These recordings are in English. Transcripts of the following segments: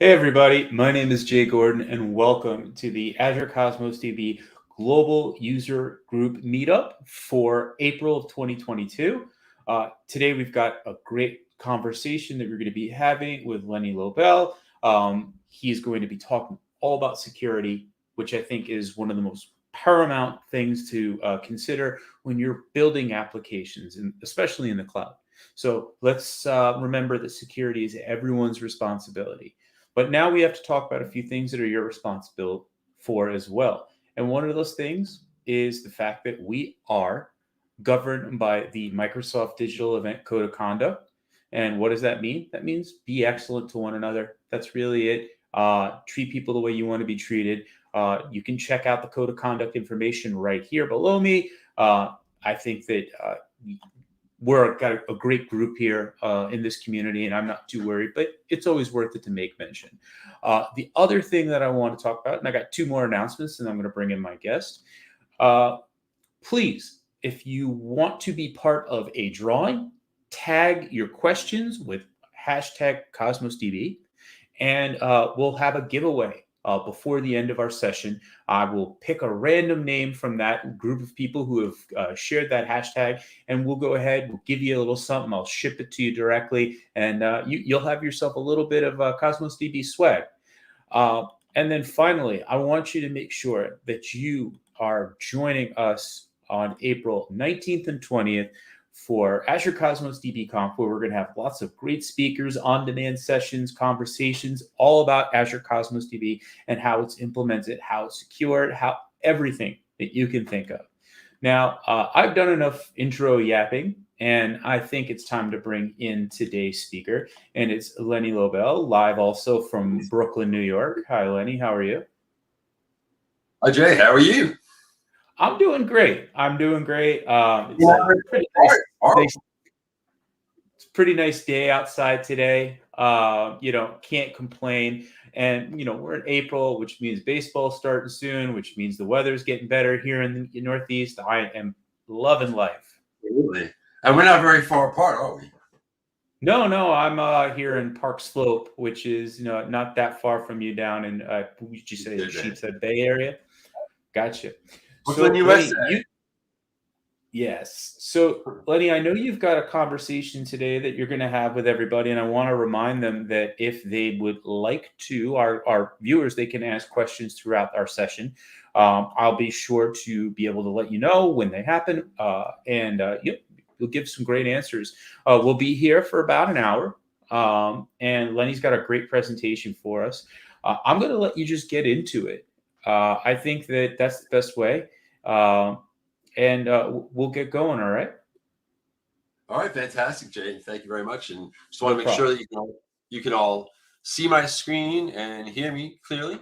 Hey everybody, my name is Jay Gordon and welcome to the Azure Cosmos DB Global User Group Meetup for April of 2022. Today we've got a great conversation that we're going to be having with Lenny Lobel. He's going to be talking all about security, which I think is one of the most paramount things to consider when you're building applications, and especially in the cloud. So let's remember that security is everyone's responsibility. But now we have to talk about a few things that are your responsibility for as well. And one of those things is the fact that we are governed by the Microsoft Digital Event Code of Conduct. And what does that mean? That means be excellent to one another. That's really it. Treat people the way you want to be treated. You can check out the code of conduct information right here below me. I think that we're got a great group here in this community, and I'm not too worried, but it's always worth it to make mention. The other thing that I want to talk about, and I got two more announcements, and I'm going to bring in my guest. Please, if you want to be part of a drawing, tag your questions with hashtag CosmosDB, and we'll have a giveaway before the end of our session. I will pick a random name from that group of people who have shared that hashtag, and we'll go ahead, we'll give you a little something. I'll ship it to you directly, and you'll have yourself a little bit of Cosmos DB swag. And then finally, I want you to make sure that you are joining us on April 19th and 20th for Azure Cosmos DB Conf, where we're going to have lots of great speakers, on-demand sessions, conversations, all about Azure Cosmos DB and how it's implemented, how it's secured, how everything that you can think of. Now, I've done enough intro yapping, and I think it's time to bring in today's speaker, and it's Lenny Lobel, live also from Brooklyn, New York. Hi, Lenny. How are you? Hi, Jay. How are you? I'm doing great. It's a pretty nice day outside today. Can't complain. And, we're in April, which means baseball's starting soon, which means the weather's getting better here in the Northeast. I am loving life. Absolutely. And we're not very far apart, are we? No, I'm here in Park Slope, which is, not that far from you down in, would you say, the Sheepshead Bay area? Gotcha. Brooklyn, USA. Yes. So, Lenny, I know you've got a conversation today that you're going to have with everybody, and I want to remind them that if they would like to, our viewers, they can ask questions throughout our session. I'll be sure to be able to let you know when they happen, and you'll give some great answers. We'll be here for about an hour, and Lenny's got a great presentation for us. I'm going to let you just get into it. I think that that's the best way. And we'll get going. All right. All right, fantastic, Jay. Thank you very much. And just want to make sure that you can all see my screen and hear me clearly.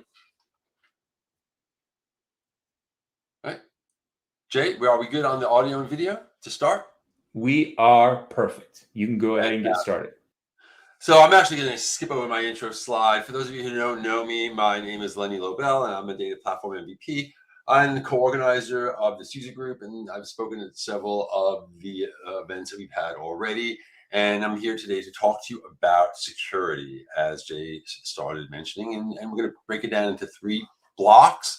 All right, Jay, are we good on the audio and video to start? We are perfect. You can go ahead and get started. So I'm actually going to skip over my intro slide. For those of you who don't know me, my name is Lenny Lobel, and I'm a data platform MVP. I'm the co-organizer of this user group, and I've spoken at several of the events that we've had already. And I'm here today to talk to you about security, as Jay started mentioning. And we're going to break it down into three blocks.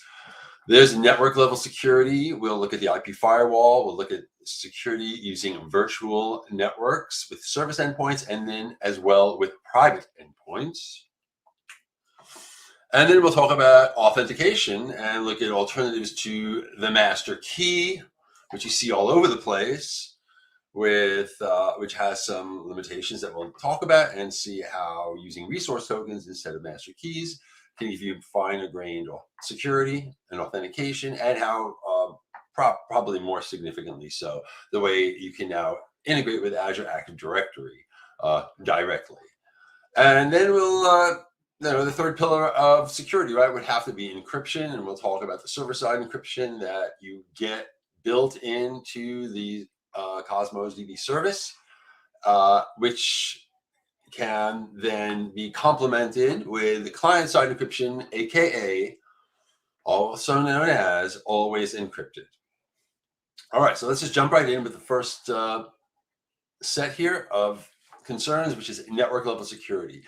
There's network level security. We'll look at the IP firewall. We'll look at security using virtual networks with service endpoints, and then as well with private endpoints. And then we'll talk about authentication and look at alternatives to the master key, which you see all over the place, with which has some limitations that we'll talk about, and see how using resource tokens instead of master keys can give you finer-grained security and authentication, and how probably more significantly so, the way you can now integrate with Azure Active Directory directly. And then we'll the third pillar of security, right, would have to be encryption, and we'll talk about the server-side encryption that you get built into the Cosmos DB service, which can then be complemented with the client-side encryption, aka also known as always encrypted. All right, so let's just jump right in with the first set here of concerns, which is network level security.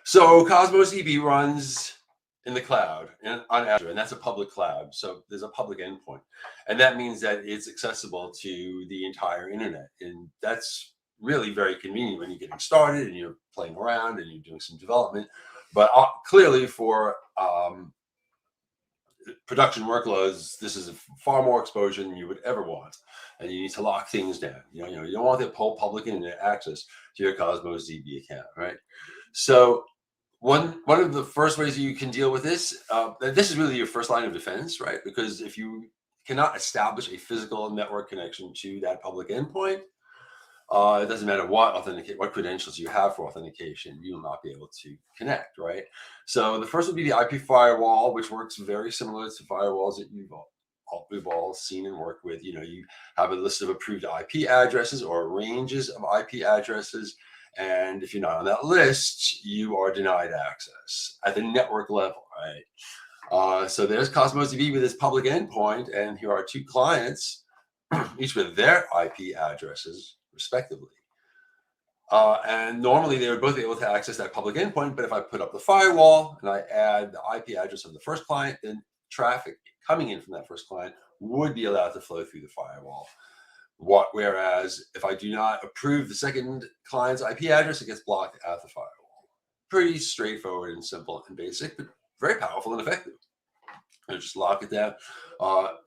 So Cosmos DB runs in the cloud on Azure, and that's a public cloud. So there's a public endpoint, and that means that it's accessible to the entire internet, and that's really very convenient when you're getting started and you're playing around and you're doing some development. But clearly for production workloads, this is far more exposure than you would ever want, and you need to lock things down. You don't want the whole public internet access to your Cosmos DB account, right? So one of the first ways you can deal with this, this is really your first line of defense, right? Because if you cannot establish a physical network connection to that public endpoint, it doesn't matter what credentials you have for authentication, you will not be able to connect, right? So the first would be the IP firewall, which works very similar to firewalls that we've all seen and worked with. You have a list of approved IP addresses or ranges of IP addresses. And if you're not on that list, you are denied access at the network level, right? So there's Cosmos DB with its public endpoint, and here are two clients, each with their IP addresses, respectively. And normally they would both be able to access that public endpoint, but if I put up the firewall and I add the IP address of the first client, then traffic coming in from that first client would be allowed to flow through the firewall. Whereas if I do not approve the second client's IP address, it gets blocked out the firewall. Pretty straightforward and simple and basic, but very powerful and effective. And just lock it down,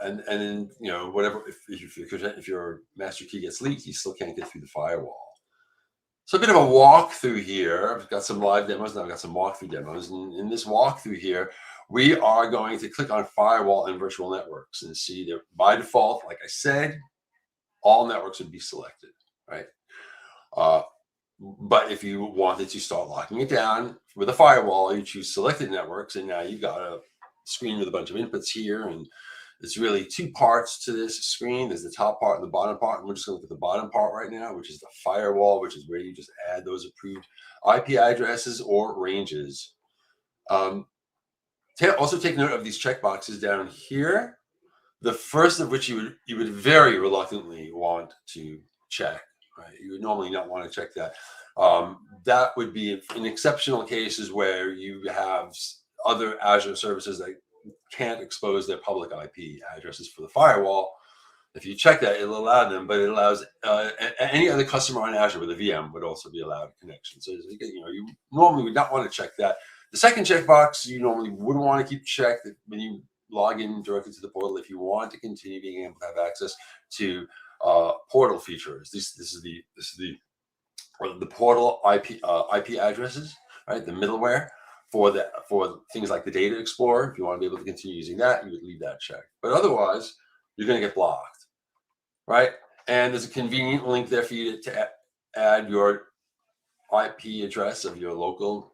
and then whatever. If your master key gets leaked, you still can't get through the firewall. So a bit of a walkthrough here. I've got some live demos, and I've got some walkthrough demos. And in this walkthrough here, we are going to click on firewall and virtual networks and see that by default, like I said, all networks would be selected, right? But if you wanted to start locking it down with a firewall, you choose selected networks, and now you've got a screen with a bunch of inputs here, and there's really two parts to this screen. There's the top part and the bottom part, and we're just going to look at the bottom part right now, which is the firewall, which is where you just add those approved IP addresses or ranges. Also take note of these checkboxes down here. The first of which you would very reluctantly want to check, right? You would normally not want to check that. That would be in exceptional cases where you have other Azure services that can't expose their public IP addresses for the firewall. If you check that, it'll allow them, but it allows any other customer on Azure with a VM would also be allowed a connection. So you normally would not want to check that. The second checkbox you normally wouldn't want to keep checked when you log in directly to the portal if you want to continue being able to have access to portal features. This is the portal IP addresses, right? The middleware for things like the Data Explorer. If you want to be able to continue using that, you would leave that checked. But otherwise, you're going to get blocked, right? And there's a convenient link there for you to add your IP address of your local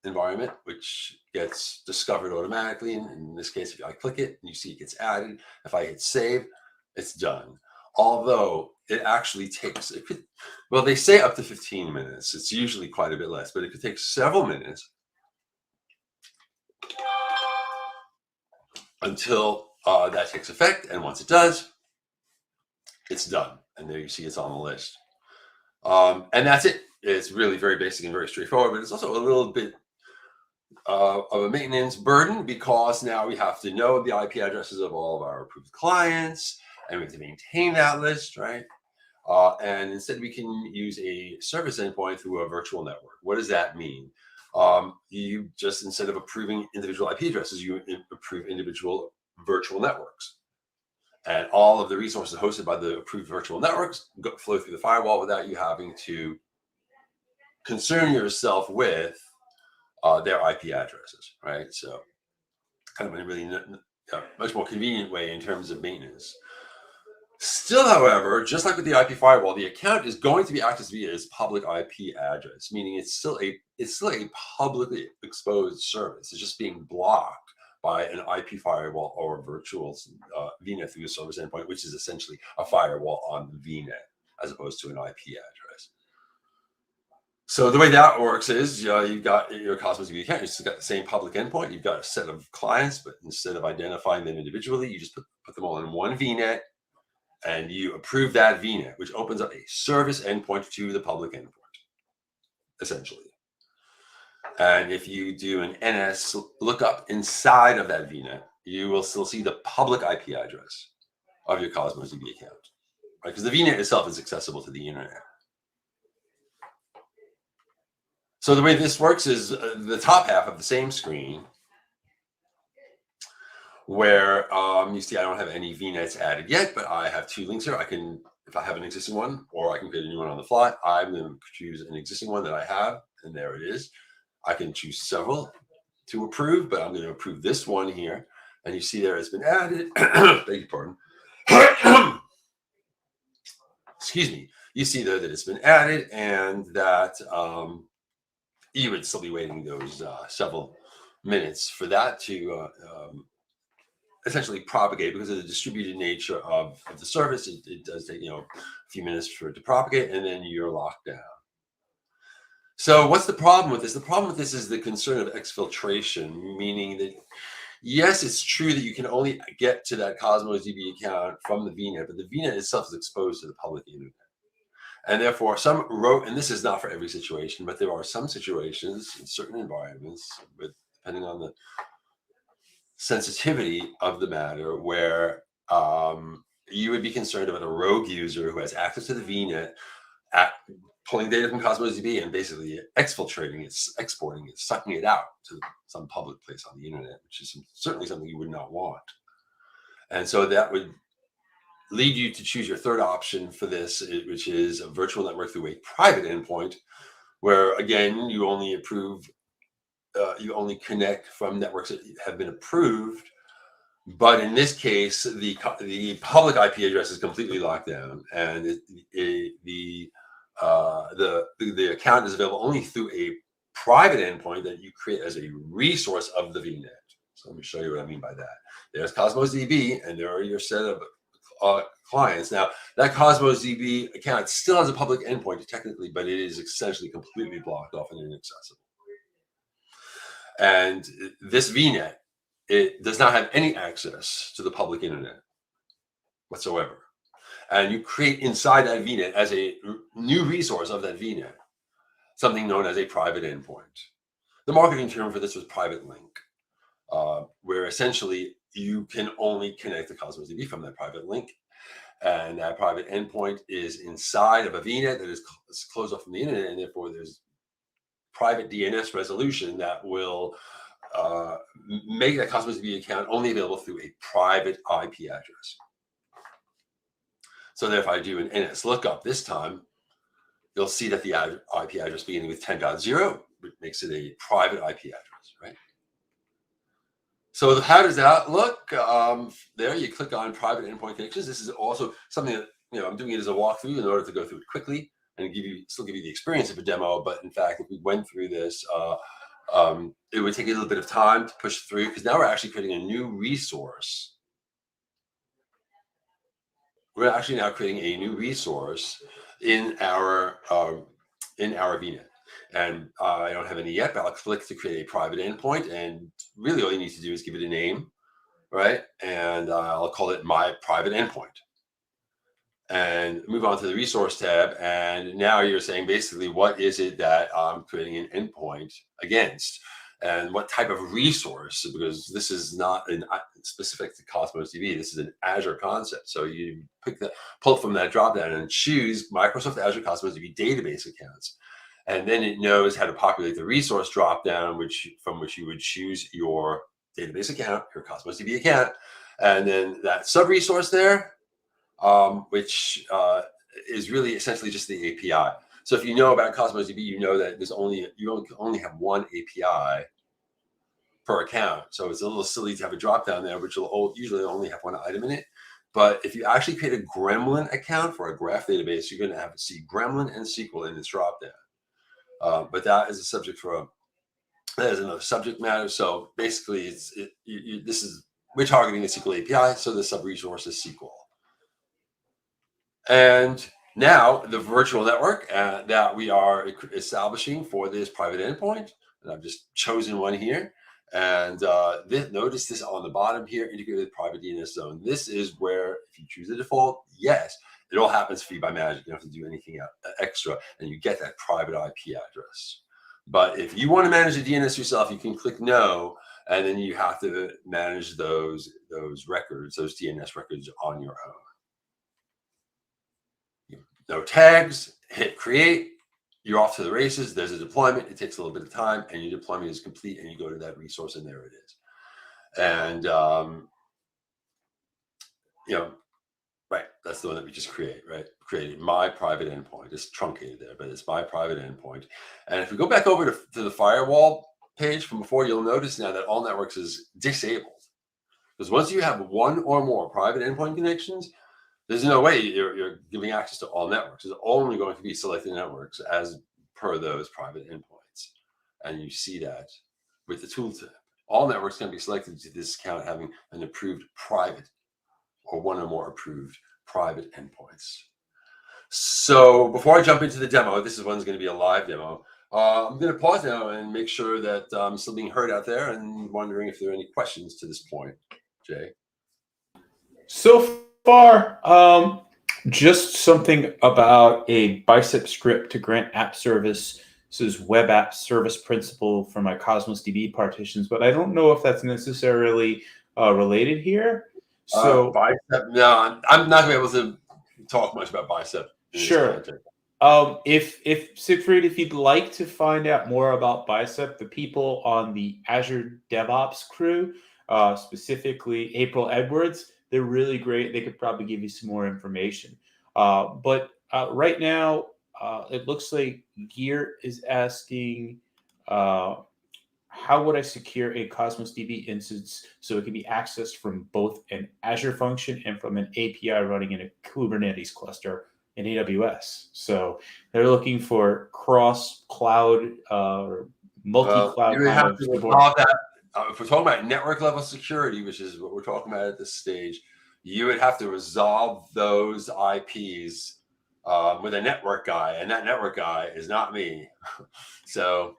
environment, which gets discovered automatically. And in this case, if I click it and you see it gets added, if I hit save, it's done. Although it actually takes, they say up to 15 minutes. It's usually quite a bit less, but it could take several minutes until that takes effect. And once it does, it's done. And there you see it's on the list. And that's it. It's really very basic and very straightforward, but it's also a little bit of a maintenance burden because now we have to know the IP addresses of all of our approved clients, and we have to maintain that list, right? And instead, we can use a service endpoint through a virtual network. What does that mean? You just, instead of approving individual IP addresses, you approve individual virtual networks. And all of the resources hosted by the approved virtual networks flow through the firewall without you having to concern yourself with their IP addresses, right? So kind of a really much more convenient way in terms of maintenance. Still, however, just like with the IP firewall, the account is going to be accessed via its public IP address, meaning it's still a publicly exposed service. It's just being blocked by an IP firewall or a virtual VNet through a service endpoint, which is essentially a firewall on the VNet as opposed to an IP address. So the way that works is you've got your Cosmos DB account. You've got the same public endpoint. You've got a set of clients, but instead of identifying them individually, you just put them all in one VNet, and you approve that VNet, which opens up a service endpoint to the public endpoint, essentially. And if you do an NS lookup inside of that VNet, you will still see the public IP address of your Cosmos DB account, right? Because the VNet itself is accessible to the internet. So the way this works is the top half of the same screen, where you see I don't have any VNets added yet, but I have 2 links here. I can, if I have an existing one, or I can create a new one on the fly. I'm going to choose an existing one that I have, and there it is. I can choose several to approve, but I'm going to approve this one here. And you see there it's been added. Beg your pardon. Excuse me. You see there that it's been added, and that you would still be waiting those several minutes for that to essentially propagate, because of the distributed nature of the service. It does take a few minutes for it to propagate, and then you're locked down. So what's the problem with this? The problem with this is the concern of exfiltration, meaning that yes, it's true that you can only get to that Cosmos DB account from the VNet, but the VNet itself is exposed to the public internet. And therefore, and this is not for every situation, but there are some situations in certain environments, but depending on the sensitivity of the matter, where you would be concerned about a rogue user who has access to the VNet, pulling data from Cosmos DB and basically exfiltrating it, exporting it, sucking it out to some public place on the internet, which is certainly something you would not want. And so that would lead you to choose your third option for this, which is a virtual network through a private endpoint, where again you only connect from networks that have been approved. But in this case, the public IP address is completely locked down, and the account is available only through a private endpoint that you create as a resource of the VNet. So let me show you what I mean by that. There's Cosmos DB, and there are your set of clients. Now, that Cosmos DB account still has a public endpoint technically, but it is essentially completely blocked off and inaccessible. And this VNet, it does not have any access to the public internet whatsoever. And you create inside that VNet, as a new resource of that VNet, something known as a private endpoint. The marketing term for this was private link, where essentially you can only connect to Cosmos DB from that private link. And that private endpoint is inside of a VNet that is closed off from the internet, and therefore there's private DNS resolution that will make that Cosmos DB account only available through a private IP address. So that if I do an NS lookup this time, you'll see that the IP address beginning with 10.0 makes it a private IP address, right? So how does that look? There you click on private endpoint connections. This is also something that I'm doing it as a walkthrough in order to go through it quickly and still give you the experience of a demo. But in fact, if we went through this, it would take a little bit of time to push through, because now we're actually creating a new resource. We're actually now creating a new resource in our VNet. And I don't have any yet, but I'll click to create a private endpoint. And really all you need to do is give it a name, right? And I'll call it my private endpoint. And move on to the resource tab. And now you're saying basically, what is it that I'm creating an endpoint against? And what type of resource, because this is not specific to Cosmos DB, this is an Azure concept. So you pull from that dropdown and choose Microsoft Azure Cosmos DB database accounts. And then it knows how to populate the resource dropdown, from which you would choose your database account, your Cosmos DB account. And then that sub-resource there, which is really essentially just the API. So if you know about Cosmos DB, you know that you only have one API per account. So it's a little silly to have a dropdown there, which will usually only have one item in it. But if you actually create a Gremlin account for a graph database, you're going to have to see Gremlin and SQL in this dropdown. But that is a subject that is another subject matter. So basically, we're targeting the SQL API, so the sub-resource is SQL. And now the virtual network that we are establishing for this private endpoint, and I've just chosen one here. And notice this on the bottom here, integrated private DNS zone. This is where, if you choose the default, yes, it all happens for you by magic. You don't have to do anything extra, and you get that private IP address. But if you want to manage the DNS yourself, you can click no, and then you have to manage those records, those DNS records on your own. No tags, hit create, you're off to the races. There's a deployment. It takes a little bit of time, and your deployment is complete, and you go to that resource, and there it is. And right, that's the one that we just created, right? Created my private endpoint. It's truncated there, but it's my private endpoint. And if we go back over to the firewall page from before, you'll notice now that all networks is disabled. Because once you have one or more private endpoint connections, there's no way you're giving access to all networks. It's only going to be selected networks as per those private endpoints. And you see that with the tooltip. All networks can be selected to this account having an approved private or one or more approved private endpoints. So before I jump into the demo, this one's going to be a live demo. I'm going to pause now and make sure that I'm still being heard out there, and wondering if there are any questions to this point, Jay. So far, just something about a bicep script to grant app service. This is web app service principal for my Cosmos DB partitions, but I don't know if that's necessarily related here. So bicep, no, I'm not going to be able to talk much about bicep. Sure. If Siegfried, if you'd like to find out more about Bicep, the people on the Azure DevOps crew, specifically April Edwards, they're really great. They could probably give you some more information. But right now, it looks like Gear is asking, how would I secure a Cosmos DB instance so it can be accessed from both an Azure function and from an API running in a Kubernetes cluster in AWS? So they're looking for cross-cloud or multi-cloud you would have to support. resolve that. If we're talking about network level security, which is what we're talking about at this stage, you would have to resolve those IPs with a network guy, and that network guy is not me. So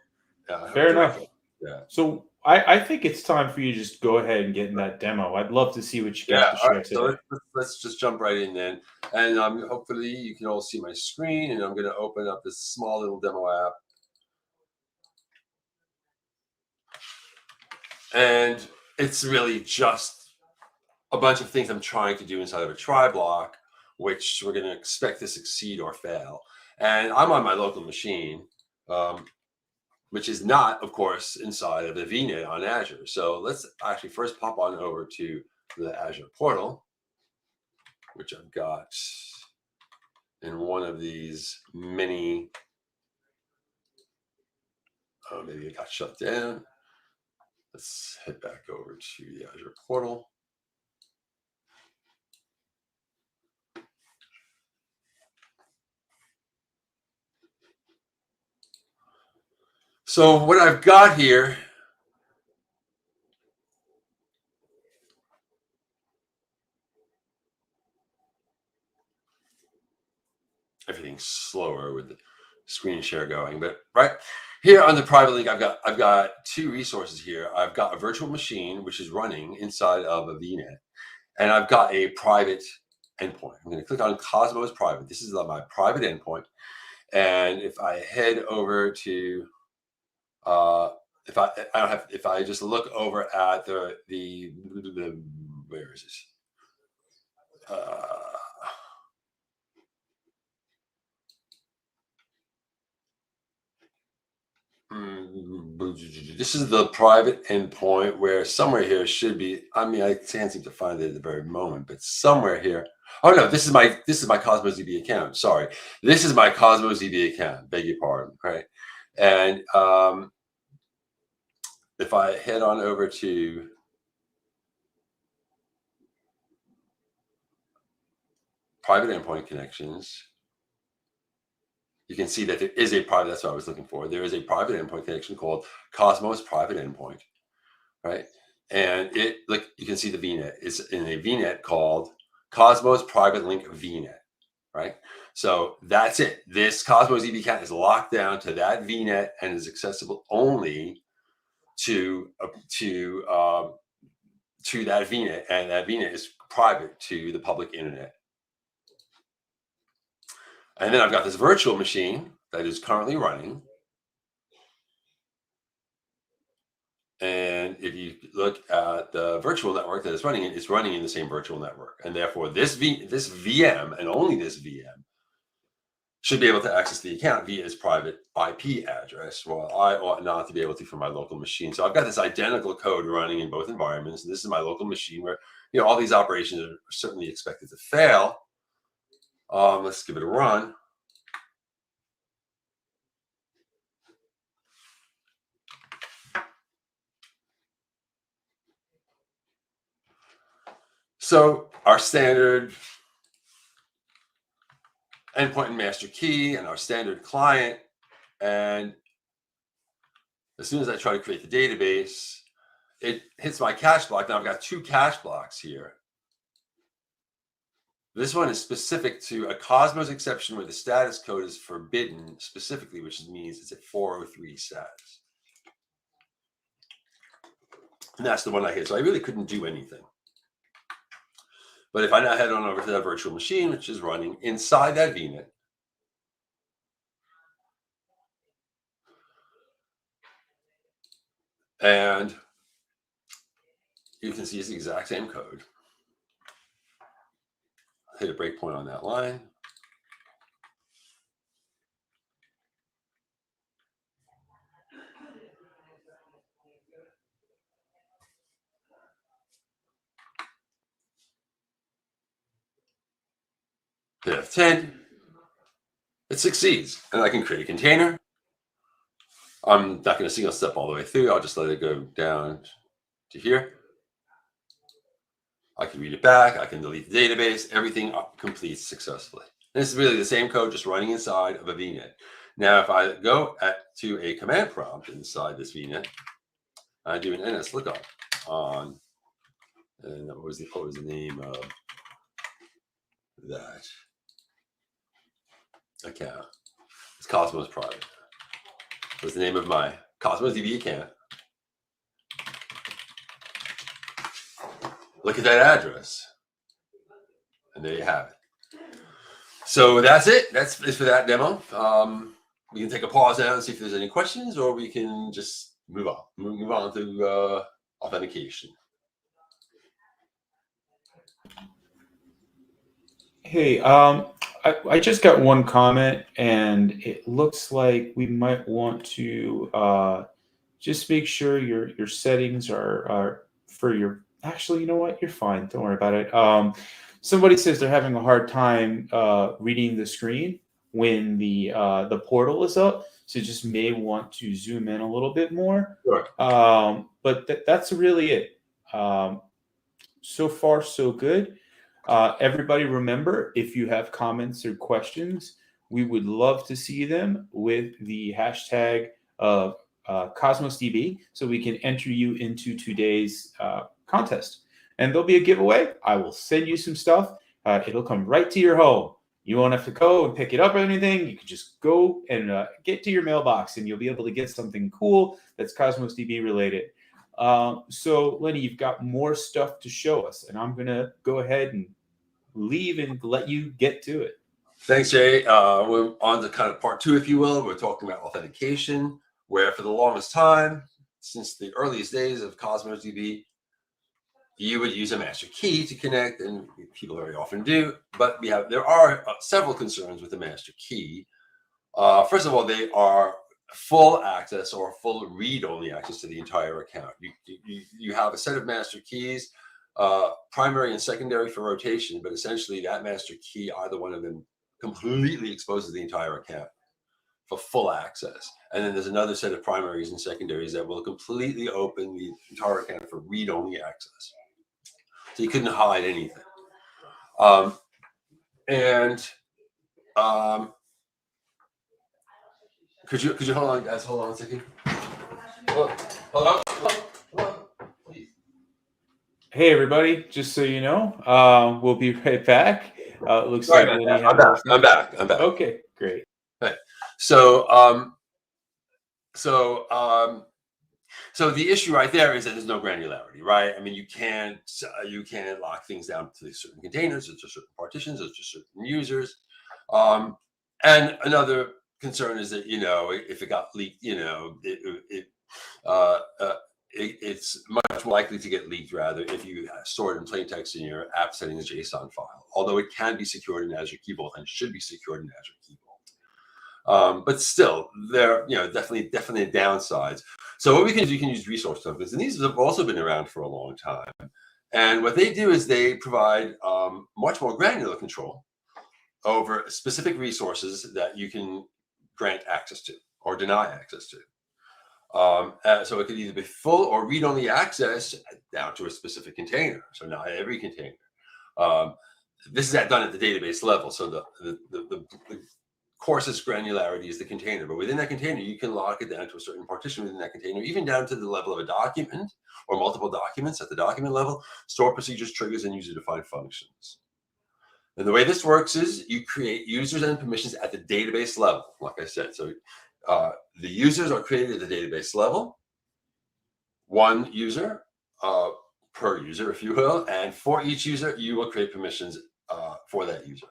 Fair enough. Yeah. So I think it's time for you to just go ahead and get in that demo. I'd love to see what you got to share today. So let's just jump right in then. And hopefully you can all see my screen, and I'm going to open up this small little demo app. And it's really just a bunch of things I'm trying to do inside of a try block, which we're going to expect to succeed or fail. And I'm on my local machine, which is not, of course, inside of the VNet on Azure. So let's actually first pop on over to the Azure portal, which I've got in one of these many. Maybe it got shut down. Let's head back over to the Azure portal. So what I've got here, everything's slower with the screen share going, but right here on the private link, I've got two resources here. I've got a virtual machine, which is running inside of a VNet, and I've got a private endpoint. I'm going to click on Cosmos Private. This is my private endpoint. And if I head over to, if I just look over at the where is this? This is the private endpoint, where somewhere here should be, I mean, I can't seem to find it at the very moment, but somewhere here. Oh no, this is my Cosmos DB account. Sorry. This is my Cosmos DB account. Beg your pardon. Right. And if I head on over to private endpoint connections, you can see that there is a private, that's what I was looking for. There is a private endpoint connection called Cosmos Private Endpoint, right? And it, like, you can see the VNet is in a VNet called Cosmos Private Link VNet, right? So that's it. This Cosmos DB account is locked down to that VNet and is accessible only to that VNet, and that VNet is private to the public internet. And then I've got this virtual machine that is currently running. And if you look at the virtual network that it's running in the same virtual network. And therefore, this VM and only this VM should be able to access the account via its private IP address, while I ought not to be able to from my local machine. So I've got this identical code running in both environments. And this is my local machine where, all these operations are certainly expected to fail. Let's give it a run. So our standard endpoint and master key and our standard client. And as soon as I try to create the database, it hits my cache block. Now I've got 2 cache blocks here. This one is specific to a Cosmos exception where the status code is forbidden specifically, which means it's at 403 status. And that's the one I hit. So I really couldn't do anything. But if I now head on over to that virtual machine, which is running inside that VNet, and you can see it's the exact same code. Hit a breakpoint on that line. Hit F10. It succeeds. And I can create a container. I'm not going to single step all the way through. I'll just let it go down to here. I can read it back. I can delete the database. Everything completes successfully. And this is really the same code just running inside of a VNet. Now, if I go to a command prompt inside this VNet, I do an ns lookup on, and what was the name of that account? It's Cosmos Private. What's the name of my Cosmos DB account? Look at that address. And there you have it. So that's it. That's it for that demo. We can take a pause now and see if there's any questions, or we can just move on. Move on to authentication. Hey, I just got one comment, and it looks like we might want to just make sure your settings are for your. Actually, you know what? You're fine. Don't worry about it. Somebody says they're having a hard time reading the screen when the portal is up, so just may want to zoom in a little bit more. Sure. But that's really it. So far, so good. Everybody remember, if you have comments or questions, we would love to see them with the hashtag of Cosmos DB, so we can enter you into today's contest. And there'll be a giveaway. I will send you some stuff. It'll come right to your home. You won't have to go and pick it up or anything. You can just go and get to your mailbox, and you'll be able to get something cool that's Cosmos DB related. So Lenny, you've got more stuff to show us, and I'm going to go ahead and leave and let you get to it. Thanks, Jay. We're on to kind of part 2, if you will. We're talking about authentication, where for the longest time, since the earliest days of Cosmos DB, you would use a master key to connect, and people very often do. But there are several concerns with the master key. First of all, they are full access or full read-only access to the entire account. You have a set of master keys, primary and secondary for rotation, but essentially that master key, either one of them, completely exposes the entire account for full access. And then there's another set of primaries and secondaries that will completely open the entire account for read-only access. So you couldn't hide anything. Could you hold on, guys? Hold on a second. Hold on, please. Hey, everybody! Just so you know, we'll be right back. It looks like Lenny I'm back. Okay, great. Okay. So the issue right there is that there's no granularity, right? I mean, you can't lock things down to certain containers, or to certain partitions, or to certain users. And another concern is that if it got leaked, it's much more likely to get leaked rather if you store it in plain text in your app settings JSON file. Although it can be secured in Azure Key Vault and should be secured in Azure Key Vault. But still, there definitely downsides. So what we can do, you can use resource tokens, and these have also been around for a long time. And what they do is they provide much more granular control over specific resources that you can grant access to or deny access to. So it could either be full or read-only access down to a specific container. So not every container. This is done at the database level. So the coarsest granularity is the container, but within that container, you can lock it down to a certain partition within that container, even down to the level of a document or multiple documents at the document level, store procedures, triggers, and user-defined functions. And the way this works is you create users and permissions at the database level, like I said. So the users are created at the database level, one user per user, if you will, and for each user, you will create permissions for that user.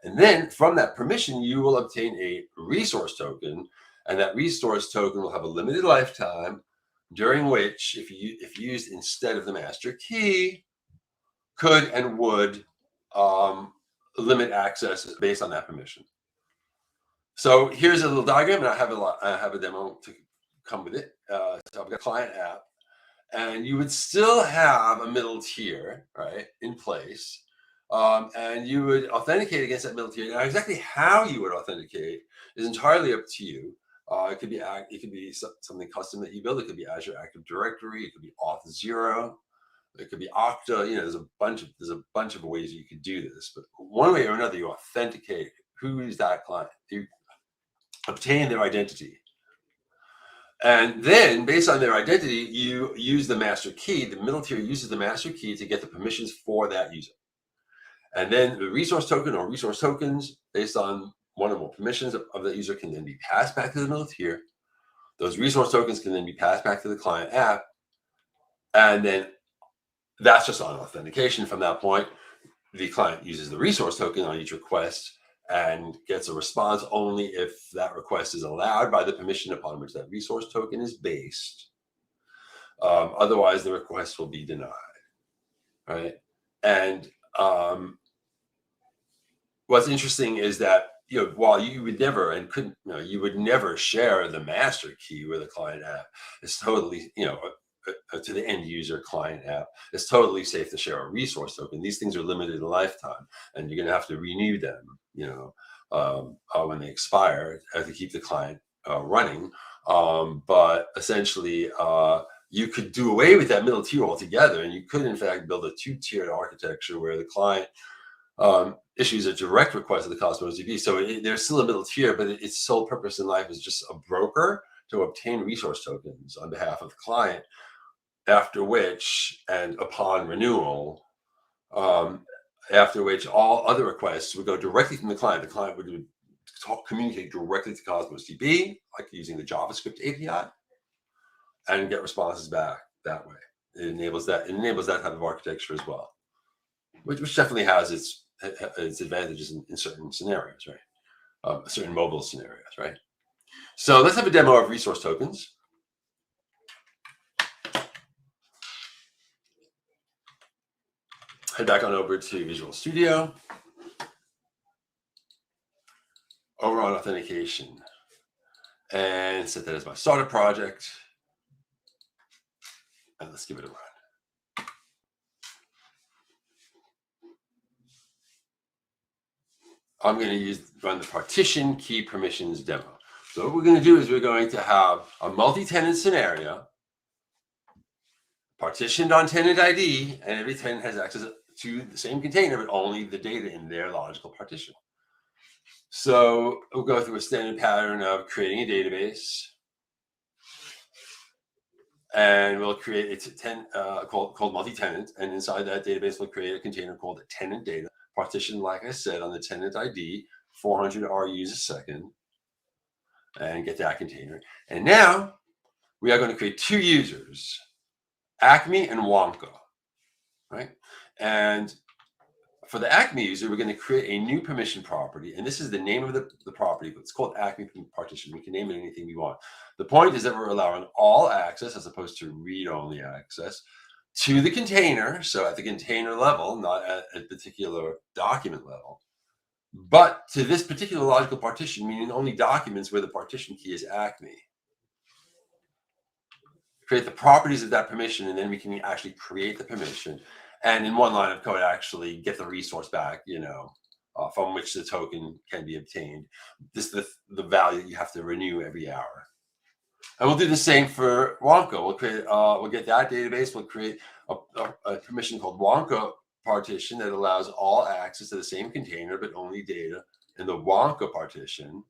And then from that permission, you will obtain a resource token, and that resource token will have a limited lifetime, during which, if used instead of the master key, could and would limit access based on that permission. So here's a little diagram, and I have a demo to come with it. So I've got a client app, and you would still have a middle tier, right, in place, and you would authenticate against that middle tier. Now, exactly how you would authenticate is entirely up to you. It could be something custom that you build. It could be Azure Active Directory. It could be Auth0. It could be Okta. There's a bunch of ways you could do this. But one way or another, you authenticate who is that client. You obtain their identity. And then, based on their identity, you use the master key. The middle tier uses the master key to get the permissions for that user. And then the resource token or resource tokens, based on one or more permissions of the user, can then be passed back to the middle tier. Those resource tokens can then be passed back to the client app. And then that's just on authentication. From that point, the client uses the resource token on each request and gets a response only if that request is allowed by the permission upon which that resource token is based. Otherwise, the request will be denied, right? And what's interesting is that while you would never and couldn't, you would never share the master key with a client app. It's totally, to the end user client app, it's totally safe to share a resource token. These things are limited in lifetime, and you're going to have to renew them, when they expire to keep the client running. But essentially, you could do away with that middle tier altogether, and you could, in fact, build a two-tiered architecture where the client issues a direct request to the Cosmos DB. So there's still a middle tier, but its sole purpose in life is just a broker to obtain resource tokens on behalf of the client, after which, and upon renewal, after which all other requests would go directly from the client. The client would communicate directly to Cosmos DB, like using the JavaScript API, and get responses back that way. It enables that type of architecture as well, which definitely has its advantages in certain scenarios, right? Certain mobile scenarios, right? So let's have a demo of resource tokens. Head back on over to Visual Studio. Over on authentication, and set that as my starter project. And let's give it a run. I'm going to run the partition key permissions demo. So what we're going to do is we're going to have a multi-tenant scenario partitioned on tenant ID, and every tenant has access to the same container, but only the data in their logical partition. So we'll go through a standard pattern of creating a database, and we'll create called multi-tenant, and inside that database we'll create a container called a tenant data, partitioned, like I said, on the tenant ID, 400 RUs a second, and get that container. And now we are going to create two users, Acme and Wonka, right? And for the Acme user, we're going to create a new permission property, and this is the name of the property. It's called Acme partition. We can name it anything we want. The point is that we're allowing all access as opposed to read-only access to the container. So at the container level, not at a particular document level, but to this particular logical partition, meaning only documents where the partition key is ACME. Create the properties of that permission, and then we can actually create the permission. And in one line of code, actually get the resource back, from which the token can be obtained. This is the value you have to renew every hour. And we'll do the same for Wonka. We'll get that database. We'll create a permission called Wonka partition that allows all access to the same container, but only data in the Wonka partition,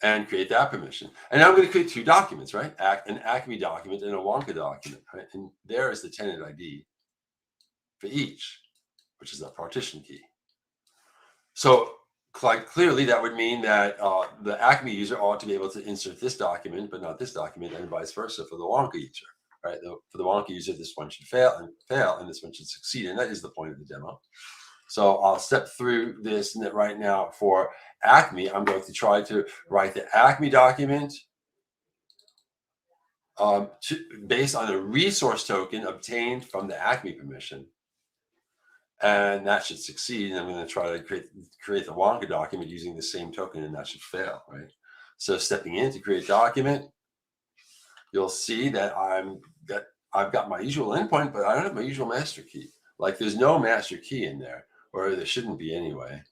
and create that permission. And now I'm going to create two documents, right? An ACME document and a Wonka document, right? And there is the tenant ID for each, which is the partition key. So quite clearly, that would mean that the ACME user ought to be able to insert this document, but not this document, and vice versa for the Wonka user, right? For the Wonka user, this one should fail, and this one should succeed, and that is the point of the demo. So I'll step through this right now. For ACME, I'm going to try to write the ACME document based on a resource token obtained from the ACME permission. And that should succeed. And I'm going to try to create the Wonka document using the same token, and that should fail, right? So stepping in to create document, you'll see that I've got my usual endpoint, but I don't have my usual master key. Like there's no master key in there, or there shouldn't be anyway.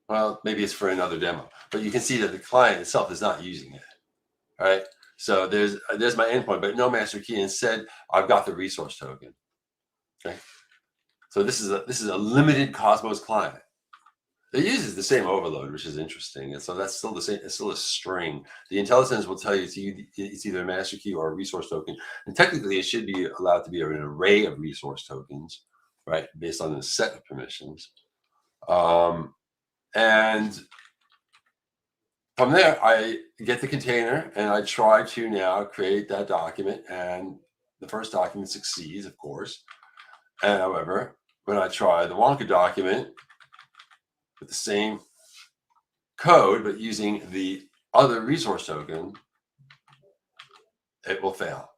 Well, maybe it's for another demo, but you can see that the client itself is not using it, right? So there's my endpoint, but no master key. Instead, I've got the resource token. Okay. So this is a limited Cosmos client. It uses the same overload, which is interesting. And so that's still the same. It's still a string. The IntelliSense will tell you it's either a master key or a resource token. And technically, it should be allowed to be an array of resource tokens, right, based on a set of permissions. And from there, I get the container, and I try to now create that document. And the first document succeeds, of course. And however, when I try the Wonka document with the same code, but using the other resource token, it will fail.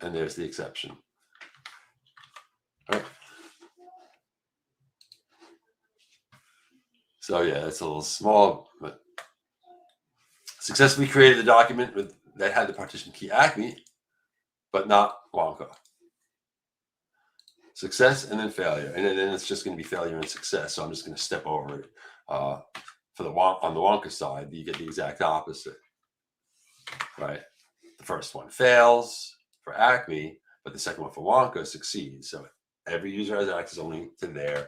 And there's the exception. All right. So yeah, it's a little small, but successfully created the document that had the partition key ACME, but not Wonka. Success and then failure, and then it's just going to be failure and success. So I'm just going to step over it. On the Wonka side, you get the exact opposite, right? The first one fails for ACME, but the second one for Wonka succeeds. So every user has access only to their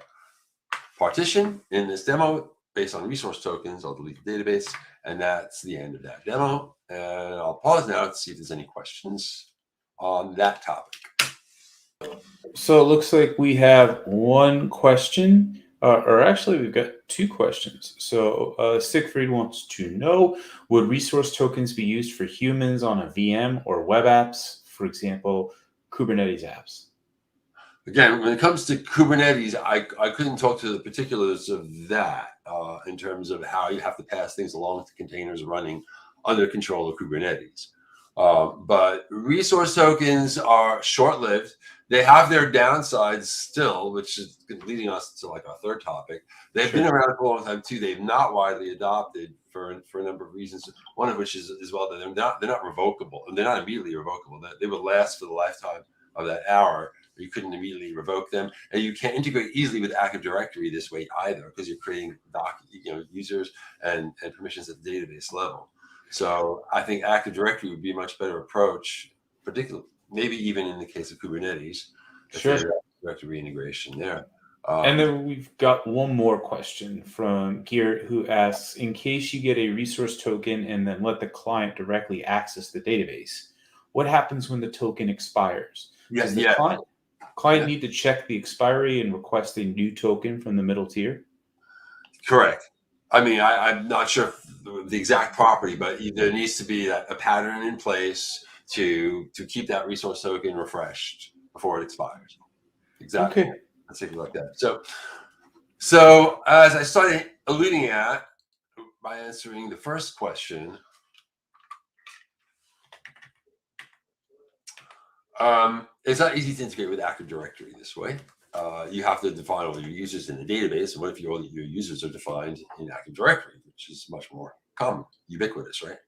partition in this demo based on resource tokens. I'll delete the database, and that's the end of that demo. And I'll pause now to see if there's any questions on that topic. So it looks like we have one question, or actually we've got two questions. So Siegfried wants to know, would resource tokens be used for humans on a VM or web apps, for example, Kubernetes apps? Again, when it comes to Kubernetes, I couldn't talk to the particulars of that in terms of how you have to pass things along to containers running under control of Kubernetes. But resource tokens are short-lived. They have their downsides still, which is leading us to like our third topic. They've been around for a long time too. They've not widely adopted for a number of reasons. One of which is as well that they're not revocable, and they're not immediately revocable. They would last for the lifetime of that hour. You couldn't immediately revoke them, and you can't integrate easily with Active Directory this way either, because you're creating users and permissions at the database level. So I think Active Directory would be a much better approach, particularly maybe even in the case of Kubernetes. Sure. Directory integration there. And then we've got one more question from Geert, who asks, in case you get a resource token and then let the client directly access the database, what happens when the token expires? Does the client need to check the expiry and request a new token from the middle tier? Correct. I mean, I'm not sure the exact property, but there needs to be a pattern in place to keep that resource token refreshed before it expires. Exactly. Okay. Let's take a look at that. So as I started alluding at by answering the first question, it's not easy to integrate with Active Directory this way. You have to define all your users in the database. And what if all your users are defined in Active Directory, which is much more common, ubiquitous, right?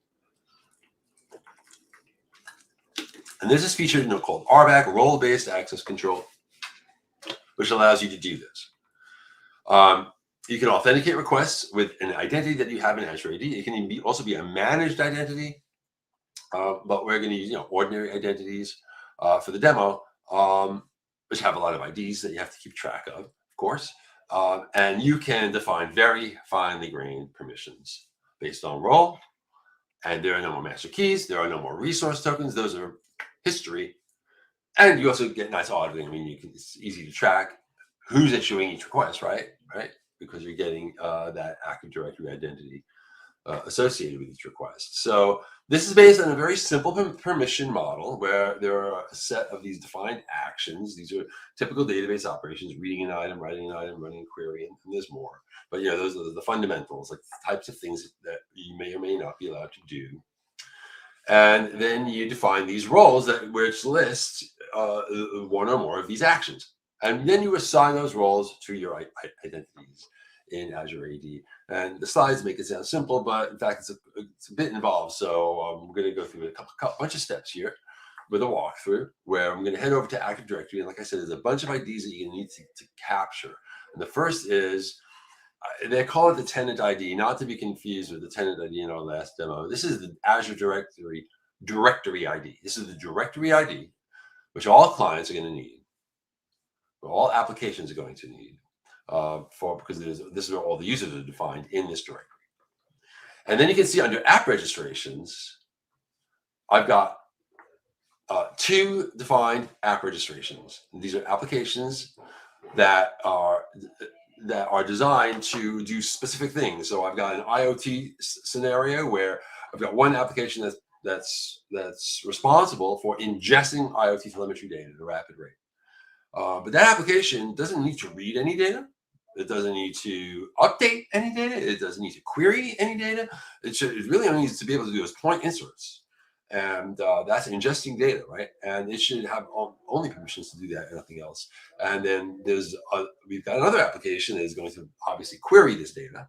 And there's this feature called RBAC, role-based access control, which allows you to do this. You can authenticate requests with an identity that you have in Azure AD. It can also be a managed identity, but we're going to use ordinary identities for the demo, which have a lot of IDs that you have to keep track of course. And you can define very finely grained permissions based on role. And there are no more master keys. There are no more resource tokens. Those are history. And you also get nice auditing. I mean, it's easy to track who's issuing each request, right? Because you're getting that Active Directory identity associated with each request. So this is based on a very simple permission model where there are a set of these defined actions. These are typical database operations: reading an item, writing an item, running a query, and there's more. But those are the fundamentals, like the types of things that you may or may not be allowed to do. And then you define these roles which list one or more of these actions. And then you assign those roles to your identities in Azure AD. And the slides make it sound simple, but in fact, it's a bit involved. So we're going to go through a bunch of steps here with a walkthrough where I'm going to head over to Active Directory. And like I said, there's a bunch of IDs that you need to capture. And the first is, they call it the tenant ID, not to be confused with the tenant ID in our last demo. This is the Azure Directory ID. This is the directory ID, which all clients are going to need, all applications are going to need, because this is where all the users are defined in this directory. And then you can see under app registrations, I've got 2 defined app registrations. These are applications that are designed to do specific things. So I've got an IoT scenario where I've got one application that's responsible for ingesting IoT telemetry data at a rapid rate. But that application doesn't need to read any data. It doesn't need to update any data. It doesn't need to query any data. It really only needs to be able to do is point inserts. And that's ingesting data, right? And it should have only permissions to do that and nothing else. And then we've got another application that is going to obviously query this data.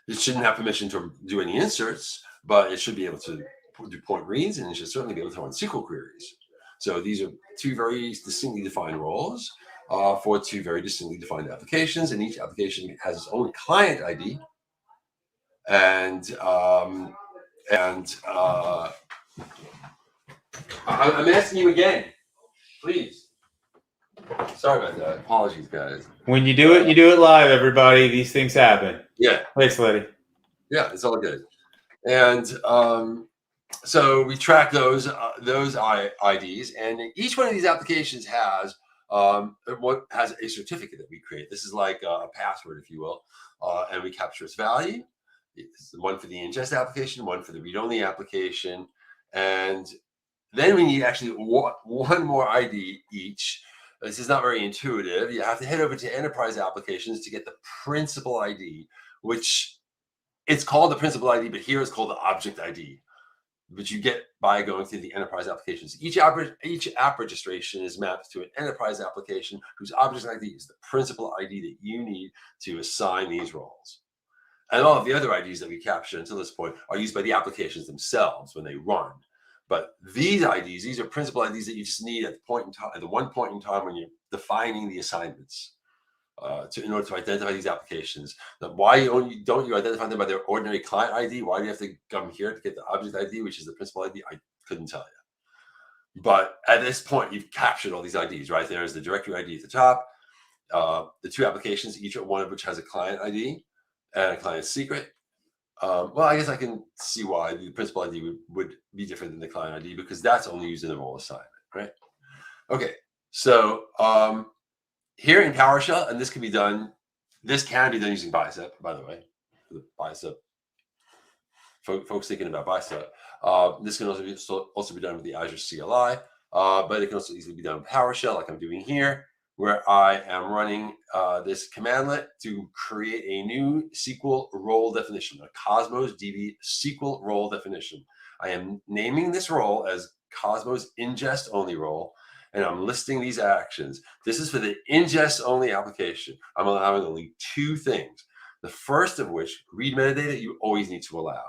It shouldn't have permission to do any inserts, but it should be able to do point reads, and it should certainly be able to run SQL queries. So these are 2 very distinctly defined roles for 2 very distinctly defined applications, and each application has its own client ID. And I'm asking you again, please. Sorry about that. Apologies, guys. When you do it live, everybody. These things happen. Yeah. Thanks, Letty. Yeah, it's all good. And so we track those IDs, and each one of these applications has a certificate that we create. This is like a password, if you will, and we capture its value. It's one for the ingest application, one for the read-only application, and then we need actually one more ID each. This is not very intuitive. You have to head over to enterprise applications to get the principal ID, which it's called the principal ID, but here it's called the object ID, which you get by going through the enterprise applications. Each app registration is mapped to an enterprise application whose object ID is the principal ID that you need to assign these roles. And all of the other IDs that we captured until this point are used by the applications themselves when they run. But these IDs, these are principal IDs that you just need at the one point in time when you're defining the assignments in order to identify these applications. Now, why don't you identify them by their ordinary client ID? Why do you have to come here to get the object ID, which is the principal ID? I couldn't tell you. But at this point, you've captured all these IDs, right? There's the directory ID at the top, the 2 applications, each one of which has a client ID and a client secret. Well, I guess I can see why the principal ID would be different than the client ID, because that's only used in the role assignment, right? Okay, so here in PowerShell, and this can be done using Bicep, by the way, for the Bicep. Folks thinking about Bicep. This can also be done with the Azure CLI, but it can also easily be done with PowerShell, like I'm doing here. where I am running this commandlet to create a new SQL role definition, a Cosmos DB SQL role definition. I am naming this role as Cosmos ingest only role, and I'm listing these actions. This is for the ingest only application. I'm allowing only two things. The first of which, read metadata, you always need to allow.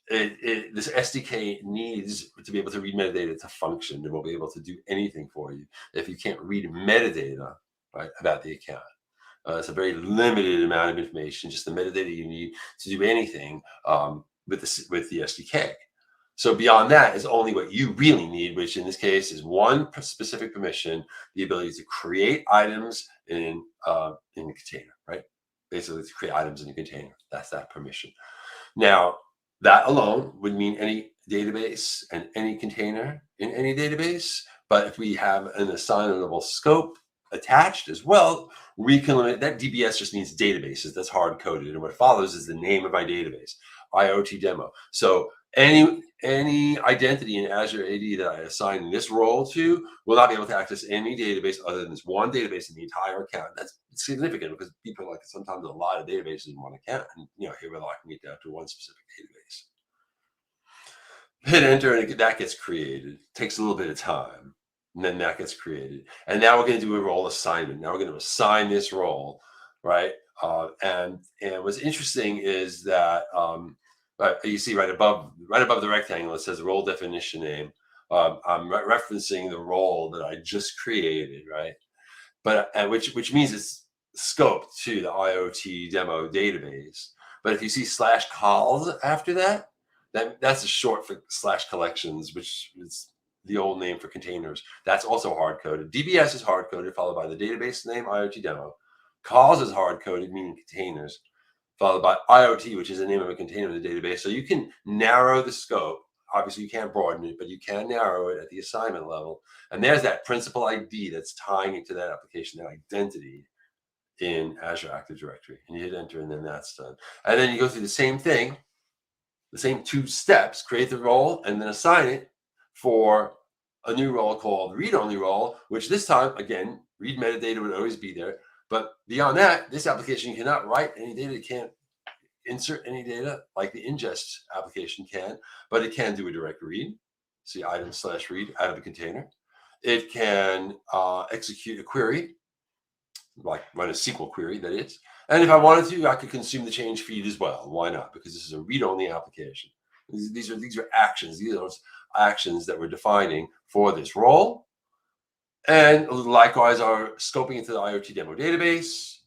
This SDK needs to be able to read metadata to function. It won't be able to do anything for you if you can't read metadata, right, about the account. It's a very limited amount of information, just the metadata you need to do anything with the SDK. So beyond that is only what you really need, which in this case is one specific permission, the ability to create items in a container, right? Basically, to create items in a container. That's that permission. Now, that alone would mean any database and any container in any database. But if we have an assignable scope attached as well, we can limit that. DBS just means databases. That's hard coded. And what follows is the name of my database, IoT demo. So any identity in Azure AD that I assign this role to will not be able to access any database other than this one database in the entire account. That's significant because people like sometimes a lot of databases in one account, and here we're locking it down to one specific database. Hit enter and that gets created. It takes a little bit of time, and then that gets created. And now we're going to do a role assignment. Now we're going to assign this role, right? And what's interesting is that you see right above the rectangle, it says role definition name. I'm referencing the role that I just created, right? But which means it's scoped to the IoT demo database. But if you see /cols after that's a short for /collections, which is the old name for containers. That's also hard coded. DBS is hard coded, followed by the database name IoT demo. Calls is hard coded, meaning containers, followed by IoT, which is the name of a container in the database. So you can narrow the scope. Obviously, you can't broaden it, but you can narrow it at the assignment level. And there's that principal ID that's tying it to that application, that identity in Azure Active Directory. And you hit enter, and then that's done. And then you go through the same thing, the same two steps, create the role, and then assign it for a new role called read-only role, which this time, again, read metadata would always be there. But beyond that, this application cannot write any data. It can't insert any data like the ingest application can, but it can do a direct read. See item /read out of a container. It can execute a query, like run a SQL query, that is. And if I wanted to, I could consume the change feed as well. Why not? Because this is a read-only application. These are actions. These are actions that we're defining for this role. And likewise, are scoping into the IoT demo database,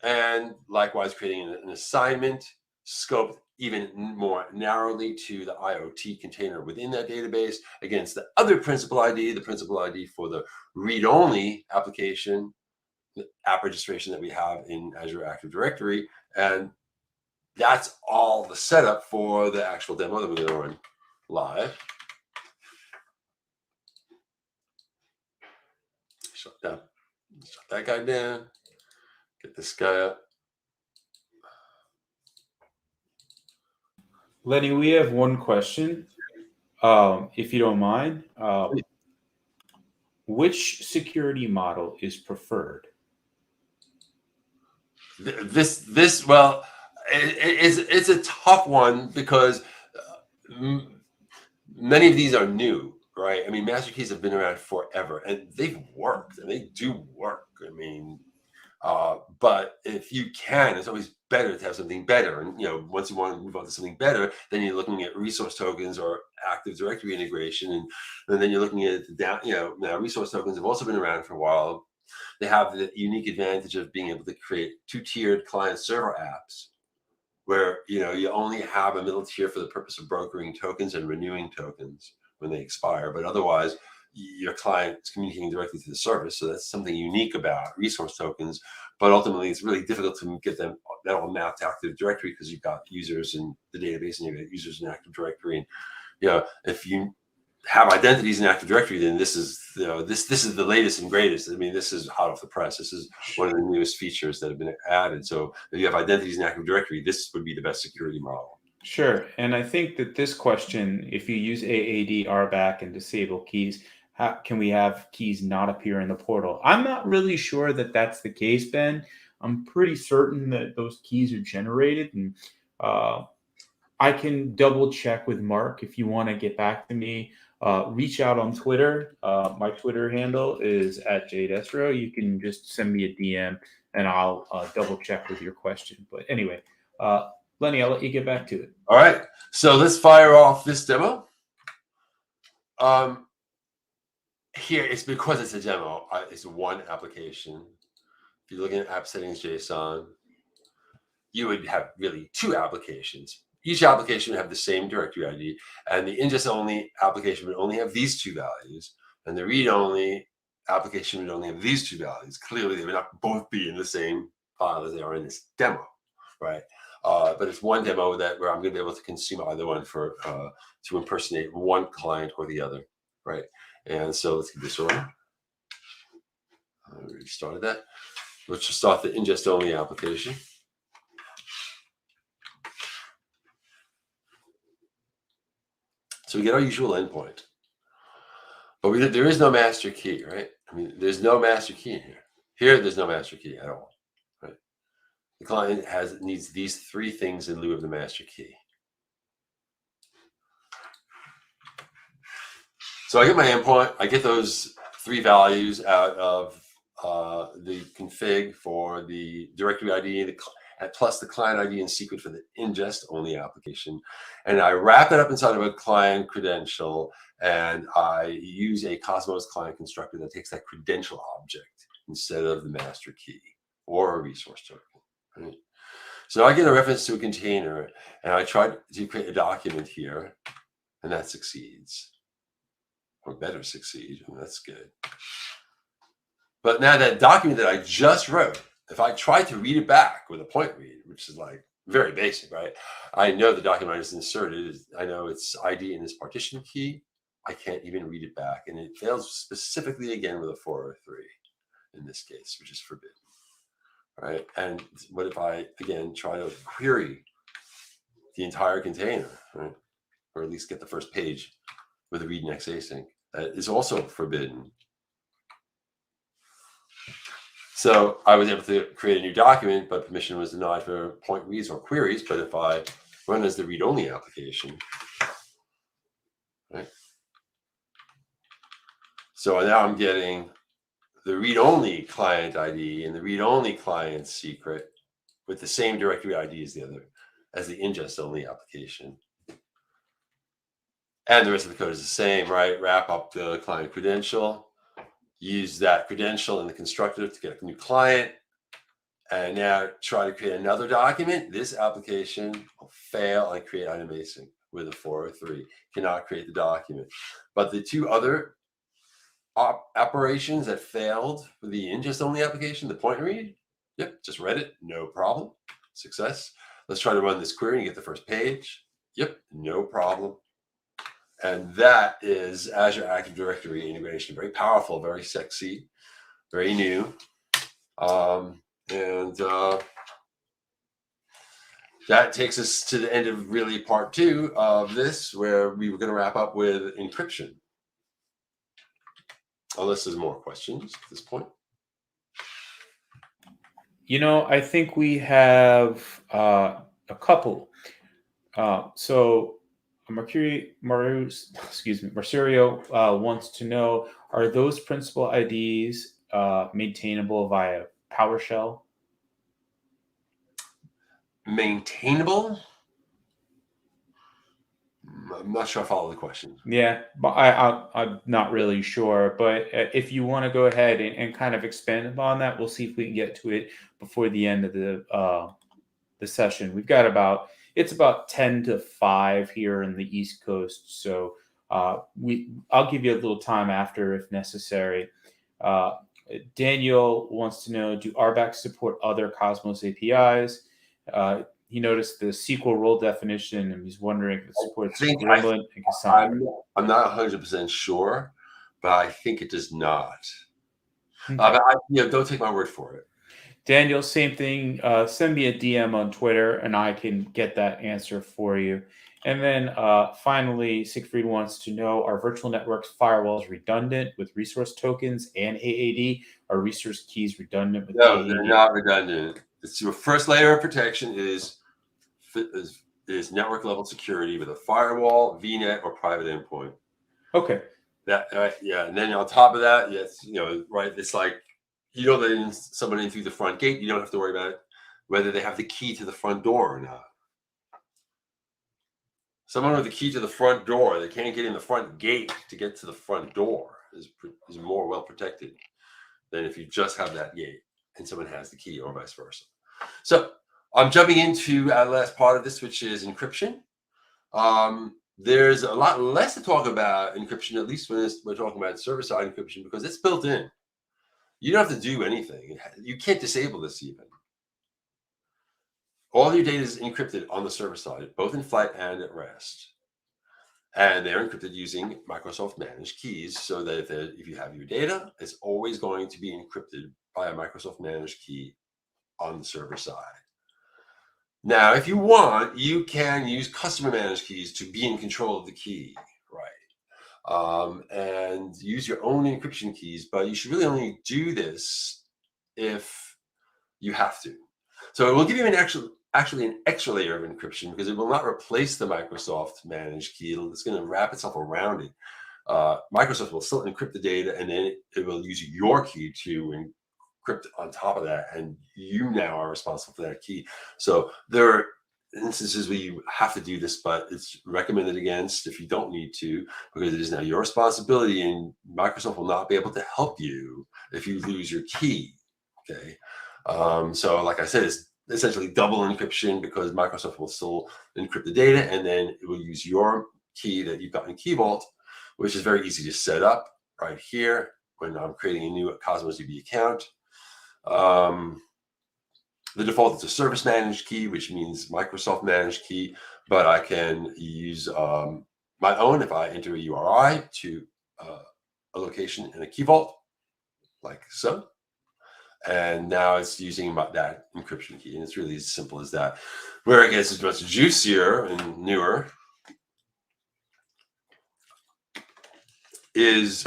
and likewise creating an assignment scoped even more narrowly to the IoT container within that database against the other principal ID, the principal ID for the read-only application, the app registration that we have in Azure Active Directory. And that's all the setup for the actual demo that we're going to run live. Shut that guy down. Get this guy up. Lenny, we have one question, if you don't mind. Which security model is preferred? Well, it's a tough one because many of these are new, right? I mean, master keys have been around forever, and they've worked, and they do work. I mean, but if you can, it's always better to have something better. And once you want to move on to something better, then you're looking at resource tokens or Active Directory integration, and then you're looking at now resource tokens have also been around for a while. They have the unique advantage of being able to create two-tiered client-server apps, where you only have a middle tier for the purpose of brokering tokens and renewing tokens when they expire, but otherwise your client is communicating directly to the service. So that's something unique about resource tokens. But ultimately, it's really difficult to get them that all mapped to Active Directory because you've got users in the database and you've got users in Active Directory. And if you have identities in Active Directory, then this is this is the latest and greatest. I mean, this is hot off the press. This is one of the newest features that have been added. So if you have identities in Active Directory, this would be the best security model. Sure. And I think that this question, if you use AAD, RBAC, and disable keys, can we have keys not appear in the portal? I'm not really sure that that's the case, Ben. I'm pretty certain that those keys are generated, and I can double check with Mark if you want to get back to me. Reach out on Twitter. My Twitter handle is @jdestro. You can just send me a DM and I'll double check with your question. But anyway, Lenny, I'll let you get back to it. All right. So let's fire off this demo. Here, it's because it's a demo. It's one application. If you're looking at app settings JSON, you would have really two applications. Each application would have the same directory ID, and the ingest-only application would only have these two values, and the read-only application would only have these two values. Clearly, they would not both be in the same file as they are in this demo, right? But it's one demo where I'm going to be able to consume either one for to impersonate one client or the other, right? And so let's get this order. I already started that. Let's just start the ingest-only application. So we get our usual endpoint, but there is no master key, right? I mean, there's no master key in here. Here, there's no master key at all, right? The client needs these three things in lieu of the master key. So I get my endpoint. I get those three values out of the config for the directory ID, plus the client ID and secret for the ingest-only application. And I wrap it up inside of a client credential, and I use a Cosmos client constructor that takes that credential object instead of the master key or a resource token. Right? So I get a reference to a container, and I try to create a document here, and that succeeds. Or better succeed, and that's good. But now that document that I just wrote, if I try to read it back with a point read, which is like very basic, right? I know the document I just inserted, I know its ID in this partition key. I can't even read it back. And it fails specifically again with a 403 in this case, which is forbidden, right? And what if I, again, try to query the entire container, right? Or at least get the first page with a read next async? That is also forbidden. So I was able to create a new document, but permission was denied for point reads or queries. But if I run as the read-only application, right? So now I'm getting the read-only client ID and the read-only client secret with the same directory ID as the ingest-only application. And the rest of the code is the same, right? Wrap up the client credential, use that credential in the constructor to get a new client, and now try to create another document. This application will fail and create item async with a 403. Cannot create the document. But the two other operations that failed for the ingest-only application, the point read, yep, just read it, no problem, success. Let's try to run this query and get the first page. Yep, no problem. And that is Azure Active Directory integration. Very powerful, very sexy, very new. That takes us to the end of really part 2 of this, where we were going to wrap up with encryption. Unless there's more questions at this point. You know, I think we have a couple. So Marsurio wants to know, are those principal IDs maintainable via PowerShell? Maintainable? I'm not sure I follow the question. Yeah, but I'm not really sure. But if you want to go ahead and kind of expand upon that, we'll see if we can get to it before the end of the session. We've got it's about 10 to 5 here in the East Coast. So I'll give you a little time after if necessary. Daniel wants to know, do RBACs support other Cosmos APIs? He noticed the SQL role definition, and he's wondering if it supports Gremlin and Cassandra. I'm not 100% sure, but I think it does not. Okay. But don't take my word for it. Daniel, same thing. Send me a DM on Twitter, and I can get that answer for you. And then finally, Siegfried wants to know, are virtual networks firewalls redundant with resource tokens and AAD? Are resource keys redundant with No, AAD? they're not redundant. It's your first layer of protection is network level security with a firewall, VNet, or private endpoint. Okay. Yeah, and then on top of that, yes, right. It's like you don't let somebody in through the front gate. You don't have to worry about whether they have the key to the front door or not. Someone with the key to the front door, they can't get in the front gate to get to the front door is more well protected than if you just have that gate and someone has the key, or vice versa. So I'm jumping into our last part of this, which is encryption. There's a lot less to talk about encryption, at least when we're talking about server-side encryption, because it's built in. You don't have to do anything. You can't disable this even. All your data is encrypted on the server side, both in flight and at rest. And they're encrypted using Microsoft managed keys, so that if you have your data, it's always going to be encrypted by a Microsoft managed key on the server side. Now, if you want, you can use customer managed keys to be in control of the key, right? And use your own encryption keys, but you should really only do this if you have to. So it will give you actually an extra layer of encryption, because it will not replace the Microsoft managed key. It's going to wrap itself around it. Microsoft will still encrypt the data, and then it will use your key to encrypt on top of that, and you now are responsible for that key. So there are instances where you have to do this, but it's recommended against if you don't need to, because it is now your responsibility, and Microsoft will not be able to help you if you lose your key. Okay. So like I said, it's essentially double encryption, because Microsoft will still encrypt the data, and then it will use your key that you've got in Key Vault, which is very easy to set up right here when I'm creating a new Cosmos DB account. The default is a service managed key, which means Microsoft managed key, but I can use my own if I enter a URI to a location in a Key Vault, like so. And now it's using that encryption key, and it's really as simple as that. Where it gets much juicier and newer is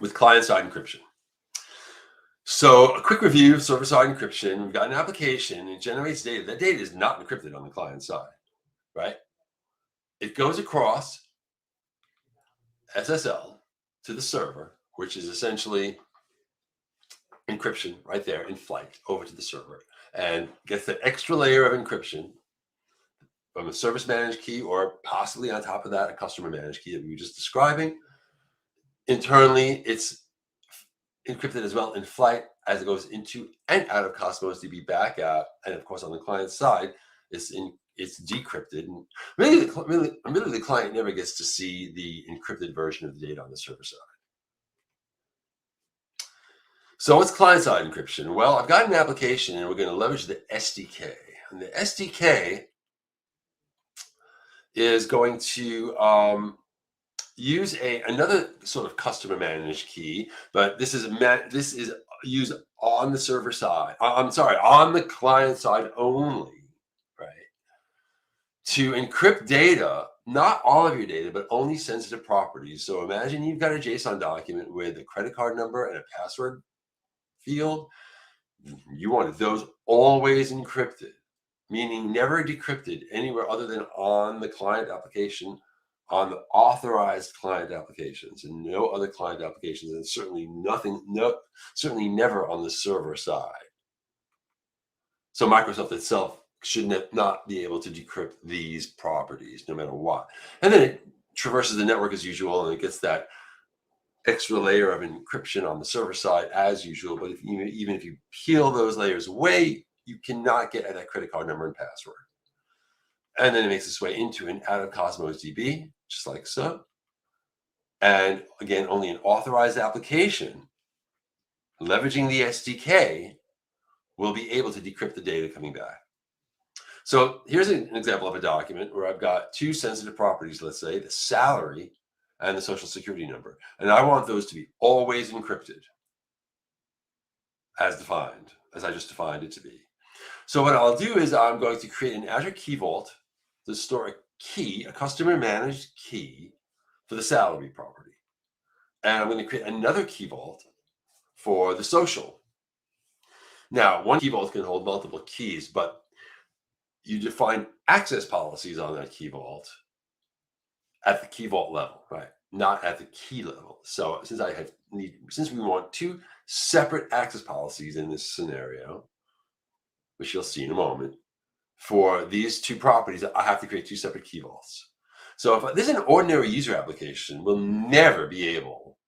with client-side encryption. So a quick review of server-side encryption. We've got an application, it generates data. That data is not encrypted on the client side, right? It goes across SSL to the server, which is essentially encryption right there in flight over to the server, and gets that extra layer of encryption from a service managed key, or possibly on top of that, a customer managed key that we were just describing. Internally, it's encrypted as well in flight as it goes into and out of Cosmos DB backup. And of course, on the client side, it's decrypted. And really, the client never gets to see the encrypted version of the data on the server side. So what's client-side encryption? Well, I've got an application, and we're going to leverage the SDK. And the SDK is going to use another sort of customer managed key, but this is used on the server side. On the client side only, right? To encrypt data, not all of your data, but only sensitive properties. So imagine you've got a JSON document with a credit card number and a password field. You want those always encrypted, meaning never decrypted anywhere other than on the client application, on the authorized client applications, and no other client applications, and certainly never on the server side. So Microsoft itself should not be able to decrypt these properties no matter what. And then it traverses the network as usual, and it gets that extra layer of encryption on the server side as usual. But even if you peel those layers away, you cannot get at that credit card number and password. And then it makes its way into and out of Cosmos DB, just like so. And again, only an authorized application leveraging the SDK will be able to decrypt the data coming back. So here's an example of a document where I've got two sensitive properties, let's say the salary and the social security number. And I want those to be always encrypted as I just defined it to be. So what I'll do is I'm going to create an Azure Key Vault to store a key, a customer managed key for the salary property. And I'm going to create another key vault for the social. Now, one key vault can hold multiple keys, but you define access policies on that key vault at the key vault level, right? Not at the key level. So since we want two separate access policies in this scenario, which you'll see in a moment, for these two properties, I have to create two separate key vaults. So if this is an ordinary user application, we'll never be able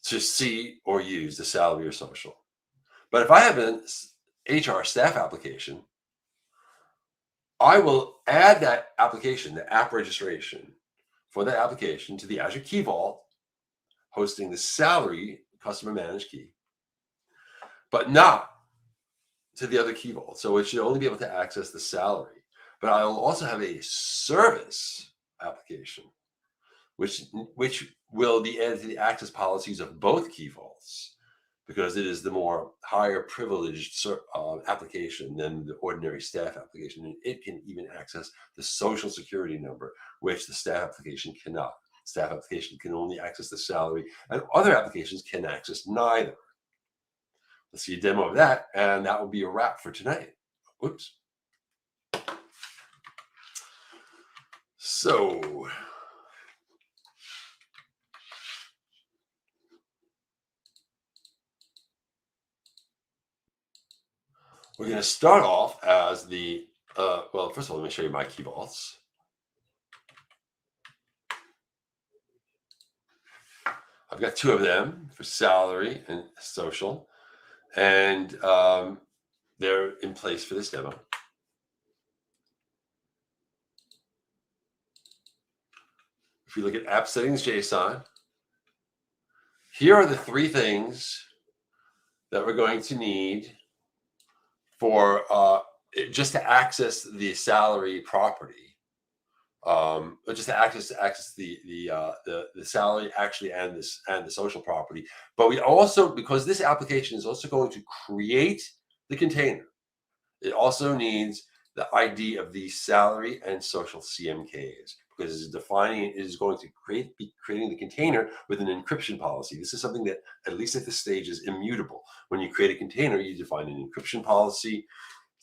to see or use the salary or social. But if I have an HR staff application, I will add that application, the app registration for that application, to the Azure Key Vault, hosting the salary customer managed key, but not to the other key vault. So it should only be able to access the salary. But I will also have a service application, which will be added to the access policies of both key vaults, because it is the more higher privileged application than the ordinary staff application. And it can even access the social security number, which the staff application cannot. Staff application can only access the salary, and other applications can access neither. Let's see a demo of that, and that will be a wrap for tonight. Whoops. So, we're going to start off as the, well, first of all, let me show you my key vaults. I've got two of them for salary and social, and they're in place for this demo. If you look at app settings JSON, here are the three things that we're going to need for just to access the salary property, just to access the salary actually and the social property. But we also, because this application is also going to create the container, it also needs the ID of the salary and social CMKs, because it's defining, it is going to be creating the container with an encryption policy. This is something that, at least at this stage, is immutable. When you create a container, you define an encryption policy.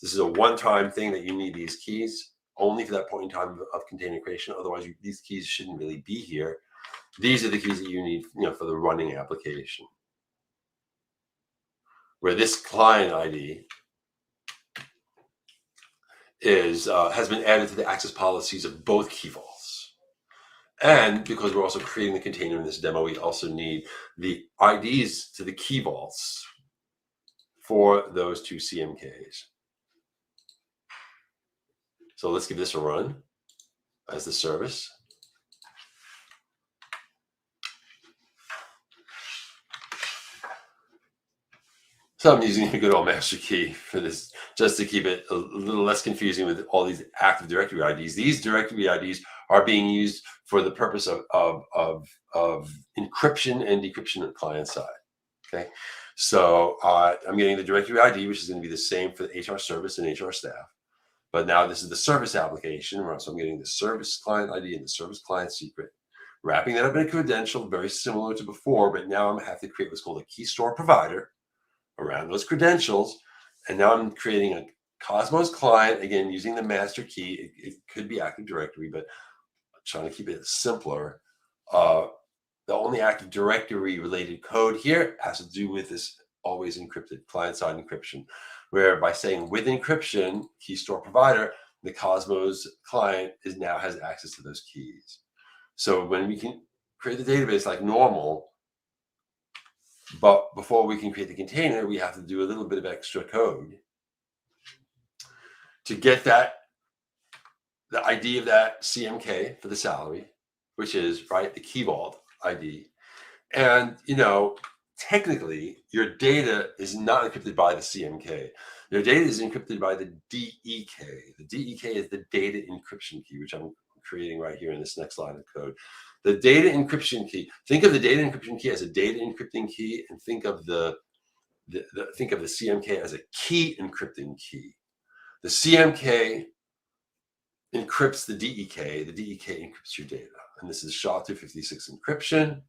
This is a one-time thing that you need these keys only for that point in time of container creation. Otherwise, these keys shouldn't really be here. These are the keys that you need, for the running application. Where this client ID has been added to the access policies of both key vaults. And because we're also creating the container in this demo, we also need the IDs to the key vaults for those two CMKs. So let's give this a run as the service. So I'm using a good old master key for this, just to keep it a little less confusing with all these Active Directory IDs. These directory IDs are being used for the purpose of encryption and decryption at client side. Okay, so I'm getting the directory ID, which is going to be the same for the HR service and HR staff. But now this is the service application, so I'm getting the service client ID and the service client secret, wrapping that up in a credential, very similar to before, but now I'm going to have to create what's called a key store provider around those credentials. And now I'm creating a Cosmos client, again, using the master key. It could be Active Directory, but I'm trying to keep it simpler. The only Active Directory related code here has to do with this always encrypted client-side encryption, where by saying with encryption, key store provider, the Cosmos client now has access to those keys. So when we can create the database like normal, but before we can create the container, we have to do a little bit of extra code to get the ID of that CMK for the salary, which is the key vault ID. And technically, your data is not encrypted by the CMK. Your data is encrypted by the DEK. The DEK is the data encryption key, which I'm creating right here in this next line of code. The data encryption key. Think of the data encryption key as a data encrypting key, and think of the CMK as a key encrypting key. The CMK encrypts the DEK. The DEK encrypts your data. And this is SHA-256 encryption.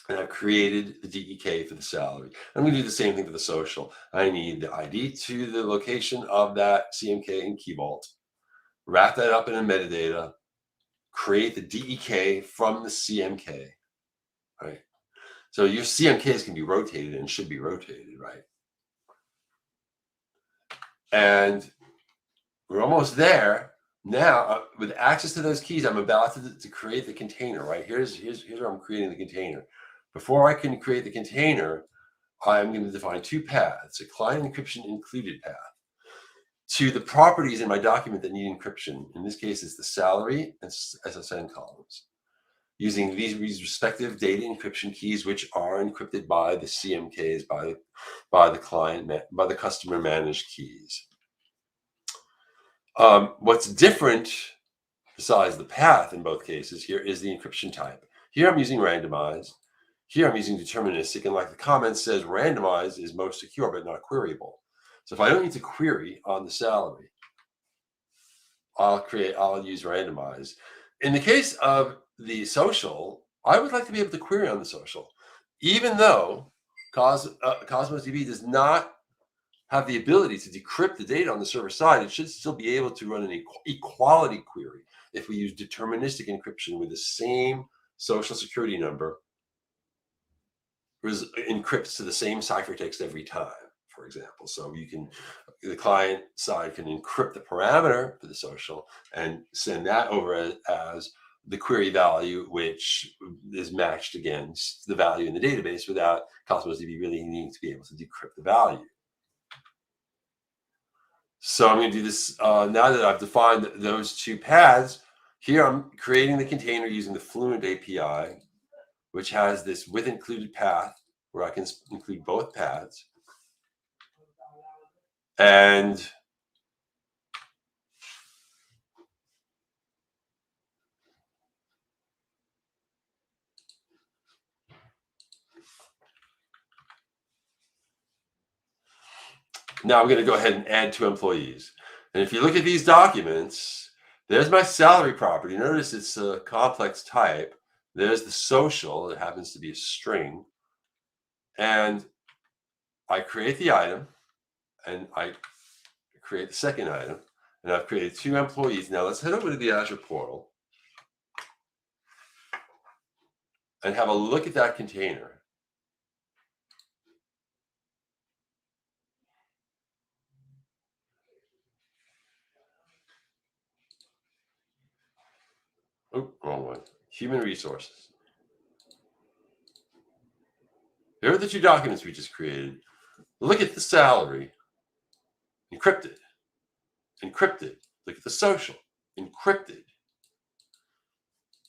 And I've created the DEK for the salary. I'm going to do the same thing for the social. I need the ID to the location of that CMK in Key Vault, wrap that up in a metadata, create the DEK from the CMK, right? So your CMKs can be rotated and should be rotated, right? And we're almost there. Now, with access to those keys, I'm about to create the container, right? Here's where I'm creating the container. Before I can create the container, I'm going to define two paths, a client encryption included path to the properties in my document that need encryption. In this case, it's the salary and SSN columns, using these respective data encryption keys, which are encrypted by the CMKs, by the client, by the customer managed keys. What's different besides the path in both cases here is the encryption type. Here I'm using randomized. Here I'm using deterministic, and like the comment says, randomized is most secure but not queryable. So if I don't need to query on the salary, I'll use randomized. In the case of the social, I would like to be able to query on the social, even though Cosmos DB does not have the ability to decrypt the data on the server side. It should still be able to run an equality query if we use deterministic encryption with the same social security number, encrypts to the same ciphertext every time, for example. So the client side can encrypt the parameter for the social and send that over as the query value, which is matched against the value in the database without Cosmos DB really needing to be able to decrypt the value. So I'm going to do this now that I've defined those two paths. Here I'm creating the container using the Fluent API, which has this with included path where I can include both paths. And now I'm going to go ahead and add 2 employees. And if you look at these documents, there's my salary property. Notice it's a complex type. There's the social. It happens to be a string. And I create the item, and I create the second item. And I've created 2 employees. Now let's head over to the Azure portal and have a look at that container. Oh, wrong one. Human resources. Here are the 2 documents we just created. Look at the salary. Encrypted. Encrypted. Look at the social. Encrypted.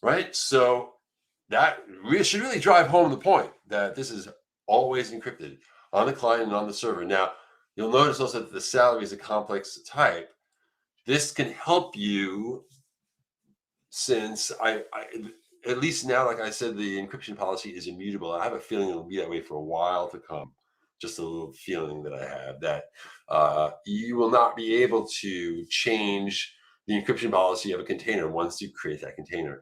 Right? So that should really drive home the point that this is always encrypted on the client and on the server. Now, you'll notice also that the salary is a complex type. This can help you, since at least now, like I said, the encryption policy is immutable. I have a feeling it'll be that way for a while to come. Just a little feeling that I have that you will not be able to change the encryption policy of a container once you create that container.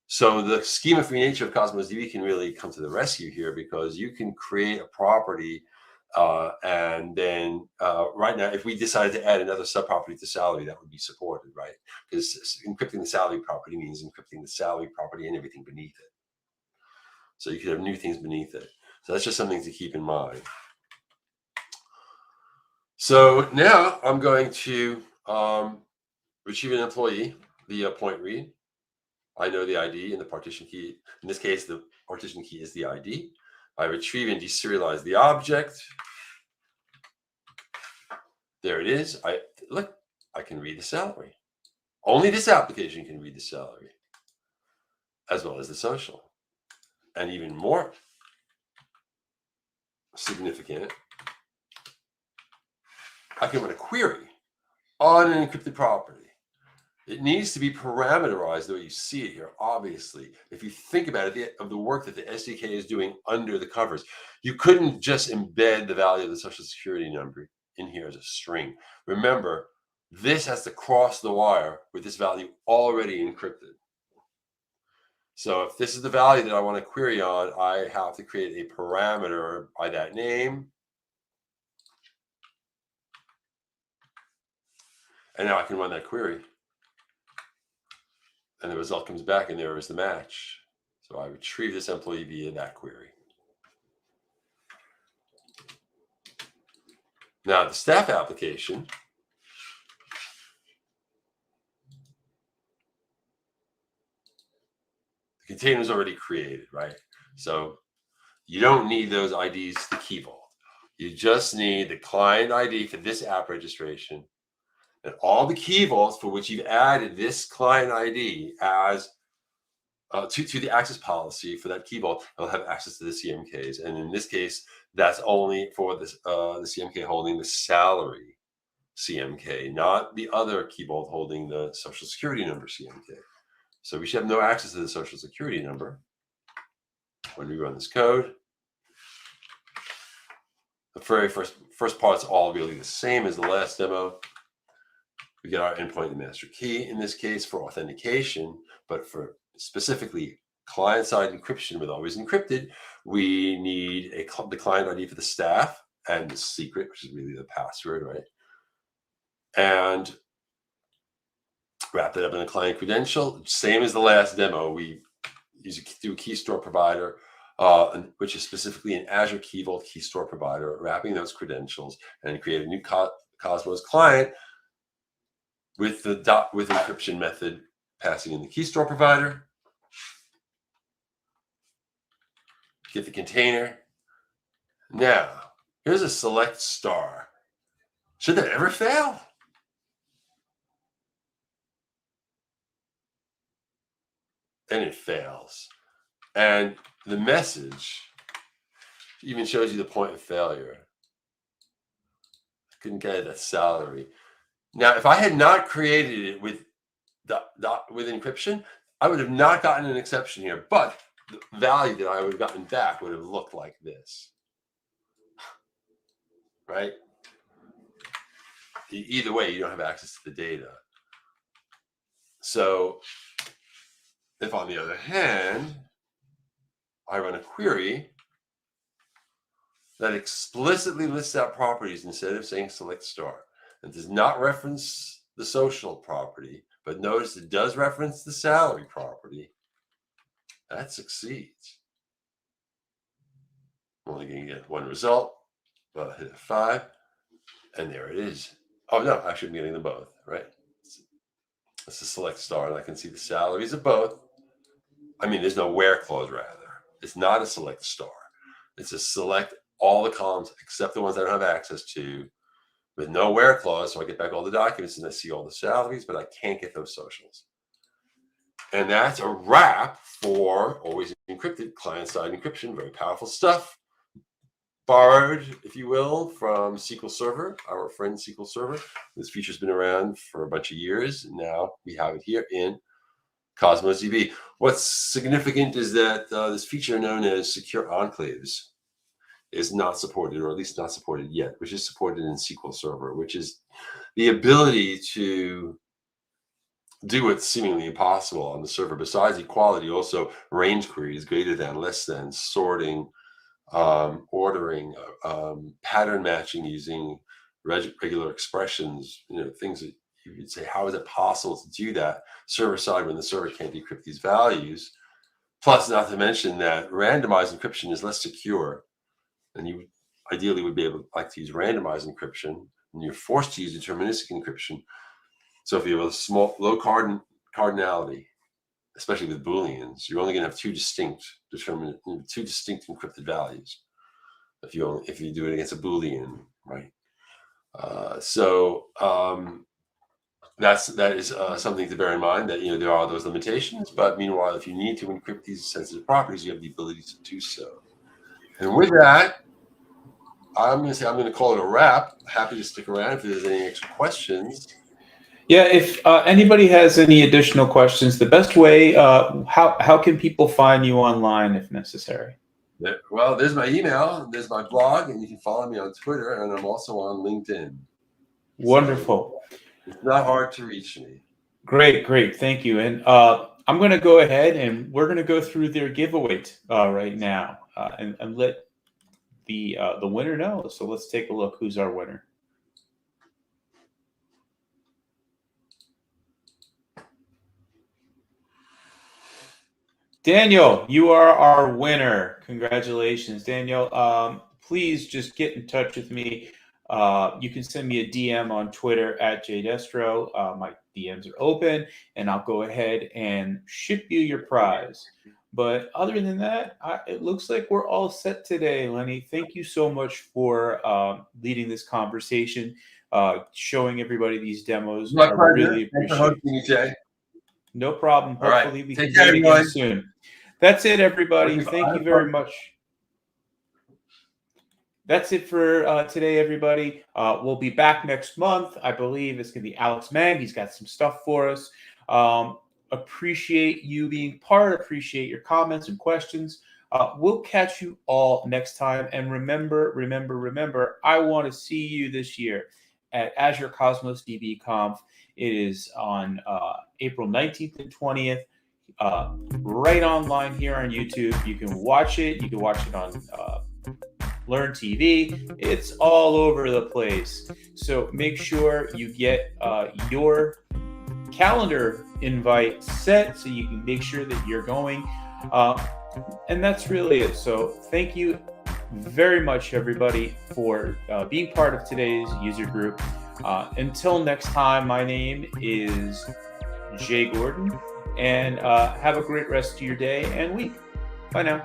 So the schema-free nature of Cosmos DB can really come to the rescue here, because you can create a property and then right now, if we decided to add another subproperty to salary, that would be supported, right? Because encrypting the salary property means encrypting the salary property and everything beneath it. So you could have new things beneath it. So that's just something to keep in mind. So now I'm going to retrieve an employee via point read. I know the ID and the partition key. In this case, the partition key is the ID. I retrieve and deserialize the object. There it is. Look, I can read the salary. Only this application can read the salary, as well as the social. And even more significant, I can run a query on an encrypted property. It needs to be parameterized the way you see it here, obviously. If you think about it, of the work that the SDK is doing under the covers, you couldn't just embed the value of the social security number in here as a string. Remember, this has to cross the wire with this value already encrypted. So if this is the value that I want to query on, I have to create a parameter by that name. And now I can run that query. And the result comes back, and there is the match. So I retrieve this employee via that query. Now the staff application, the container is already created, right? So you don't need those IDs to key vault. You just need the client ID for this app registration, and all the key vaults for which you've added this client ID as to the access policy for that key vault. They'll have access to the CMKs, and in this case, that's only for this, the CMK holding the salary CMK, not the other key vault holding the social security number CMK. So we should have no access to the social security number when we run this code. The very first part's all really the same as the last demo. We get our endpoint and master key in this case for authentication, but for specifically client-side encryption with always encrypted, we need the client ID for the staff and the secret, which is really the password, right? And wrap that up in a client credential. Same as the last demo, we do a key store provider, which is specifically an Azure Key Vault key store provider, wrapping those credentials and create a new Cosmos client with the with encryption method passing in the key store provider. Get the container. Now, here's a select star. Should that ever fail? And it fails. And the message even shows you the point of failure. I couldn't get that salary. Now, if I had not created it with encryption, I would have not gotten an exception here, but the value that I would have gotten back would have looked like this, right? Either way, you don't have access to the data. So if, on the other hand, I run a query that explicitly lists out properties instead of saying select star, and does not reference the social property, but notice it does reference the salary property, that succeeds. I'm only going to get one result, but I'll hit F5, and there it is. Oh no, actually I'm getting them both, right? It's a select star, and I can see the salaries of both. I mean, there's no where clause, rather. It's not a select star. It's a select all the columns except the ones I don't have access to, with no where clause, so I get back all the documents and I see all the salaries, but I can't get those socials. And that's a wrap for always encrypted client-side encryption. Very powerful stuff. Borrowed, if you will, from SQL Server, our friend SQL Server. This feature's been around for a bunch of years, and now we have it here in Cosmos DB. What's significant is that this feature known as secure enclaves is not supported, or at least not supported yet, which is supported in SQL Server, which is the ability to do what's seemingly impossible on the server. Besides equality, also range queries, greater than, less than, sorting, ordering, pattern matching using regular expressions, things that you would say, how is it possible to do that server side when the server can't decrypt these values? Plus, not to mention that randomized encryption is less secure, and you ideally would be able to like to use randomized encryption, and you're forced to use deterministic encryption. So if you have a small, low cardinality, especially with Booleans, you're only going to have two distinct encrypted values. If you do it against a Boolean, right? That is something to bear in mind, that there are those limitations. But meanwhile, if you need to encrypt these sensitive properties, you have the ability to do so. And with that, I'm going to call it a wrap. Happy to stick around if there's any extra questions. Yeah, if anybody has any additional questions, the best way, how can people find you online if necessary? Well, there's my email, there's my blog, and you can follow me on Twitter, and I'm also on LinkedIn. Wonderful. It's not hard to reach me. Great. Thank you. And I'm going to go ahead and we're going to go through their giveaway right now and let the winner know. So let's take a look. Who's our winner? Daniel, you are our winner. Congratulations, Daniel. Please just get in touch with me. You can send me a DM on Twitter at jdestro. My DMs are open, and I'll go ahead and ship you your prize. But other than that, it looks like we're all set today, Lenny. Thank you so much for leading this conversation, showing everybody these demos. My I pleasure. really appreciate Thanks for hosting me, Jay. No problem. All right. Hopefully we Take can care, meet again soon. That's it, everybody. Thank you very much. That's it for today, everybody. We'll be back next month. I believe it's going to be Alex Mang. He's got some stuff for us. Appreciate you being part. Appreciate your comments and questions. We'll catch you all next time. And remember, I want to see you this year at Azure Cosmos DB Conf. It is on April 19th and 20th. Right online here on YouTube. You can watch it. You can watch it on Learn TV. It's all over the place. So make sure you get your calendar invite set so you can make sure that you're going. And that's really it. So thank you very much, everybody, for being part of today's user group. Until next time, my name is Jay Gordon, and have a great rest of your day and week. Bye now.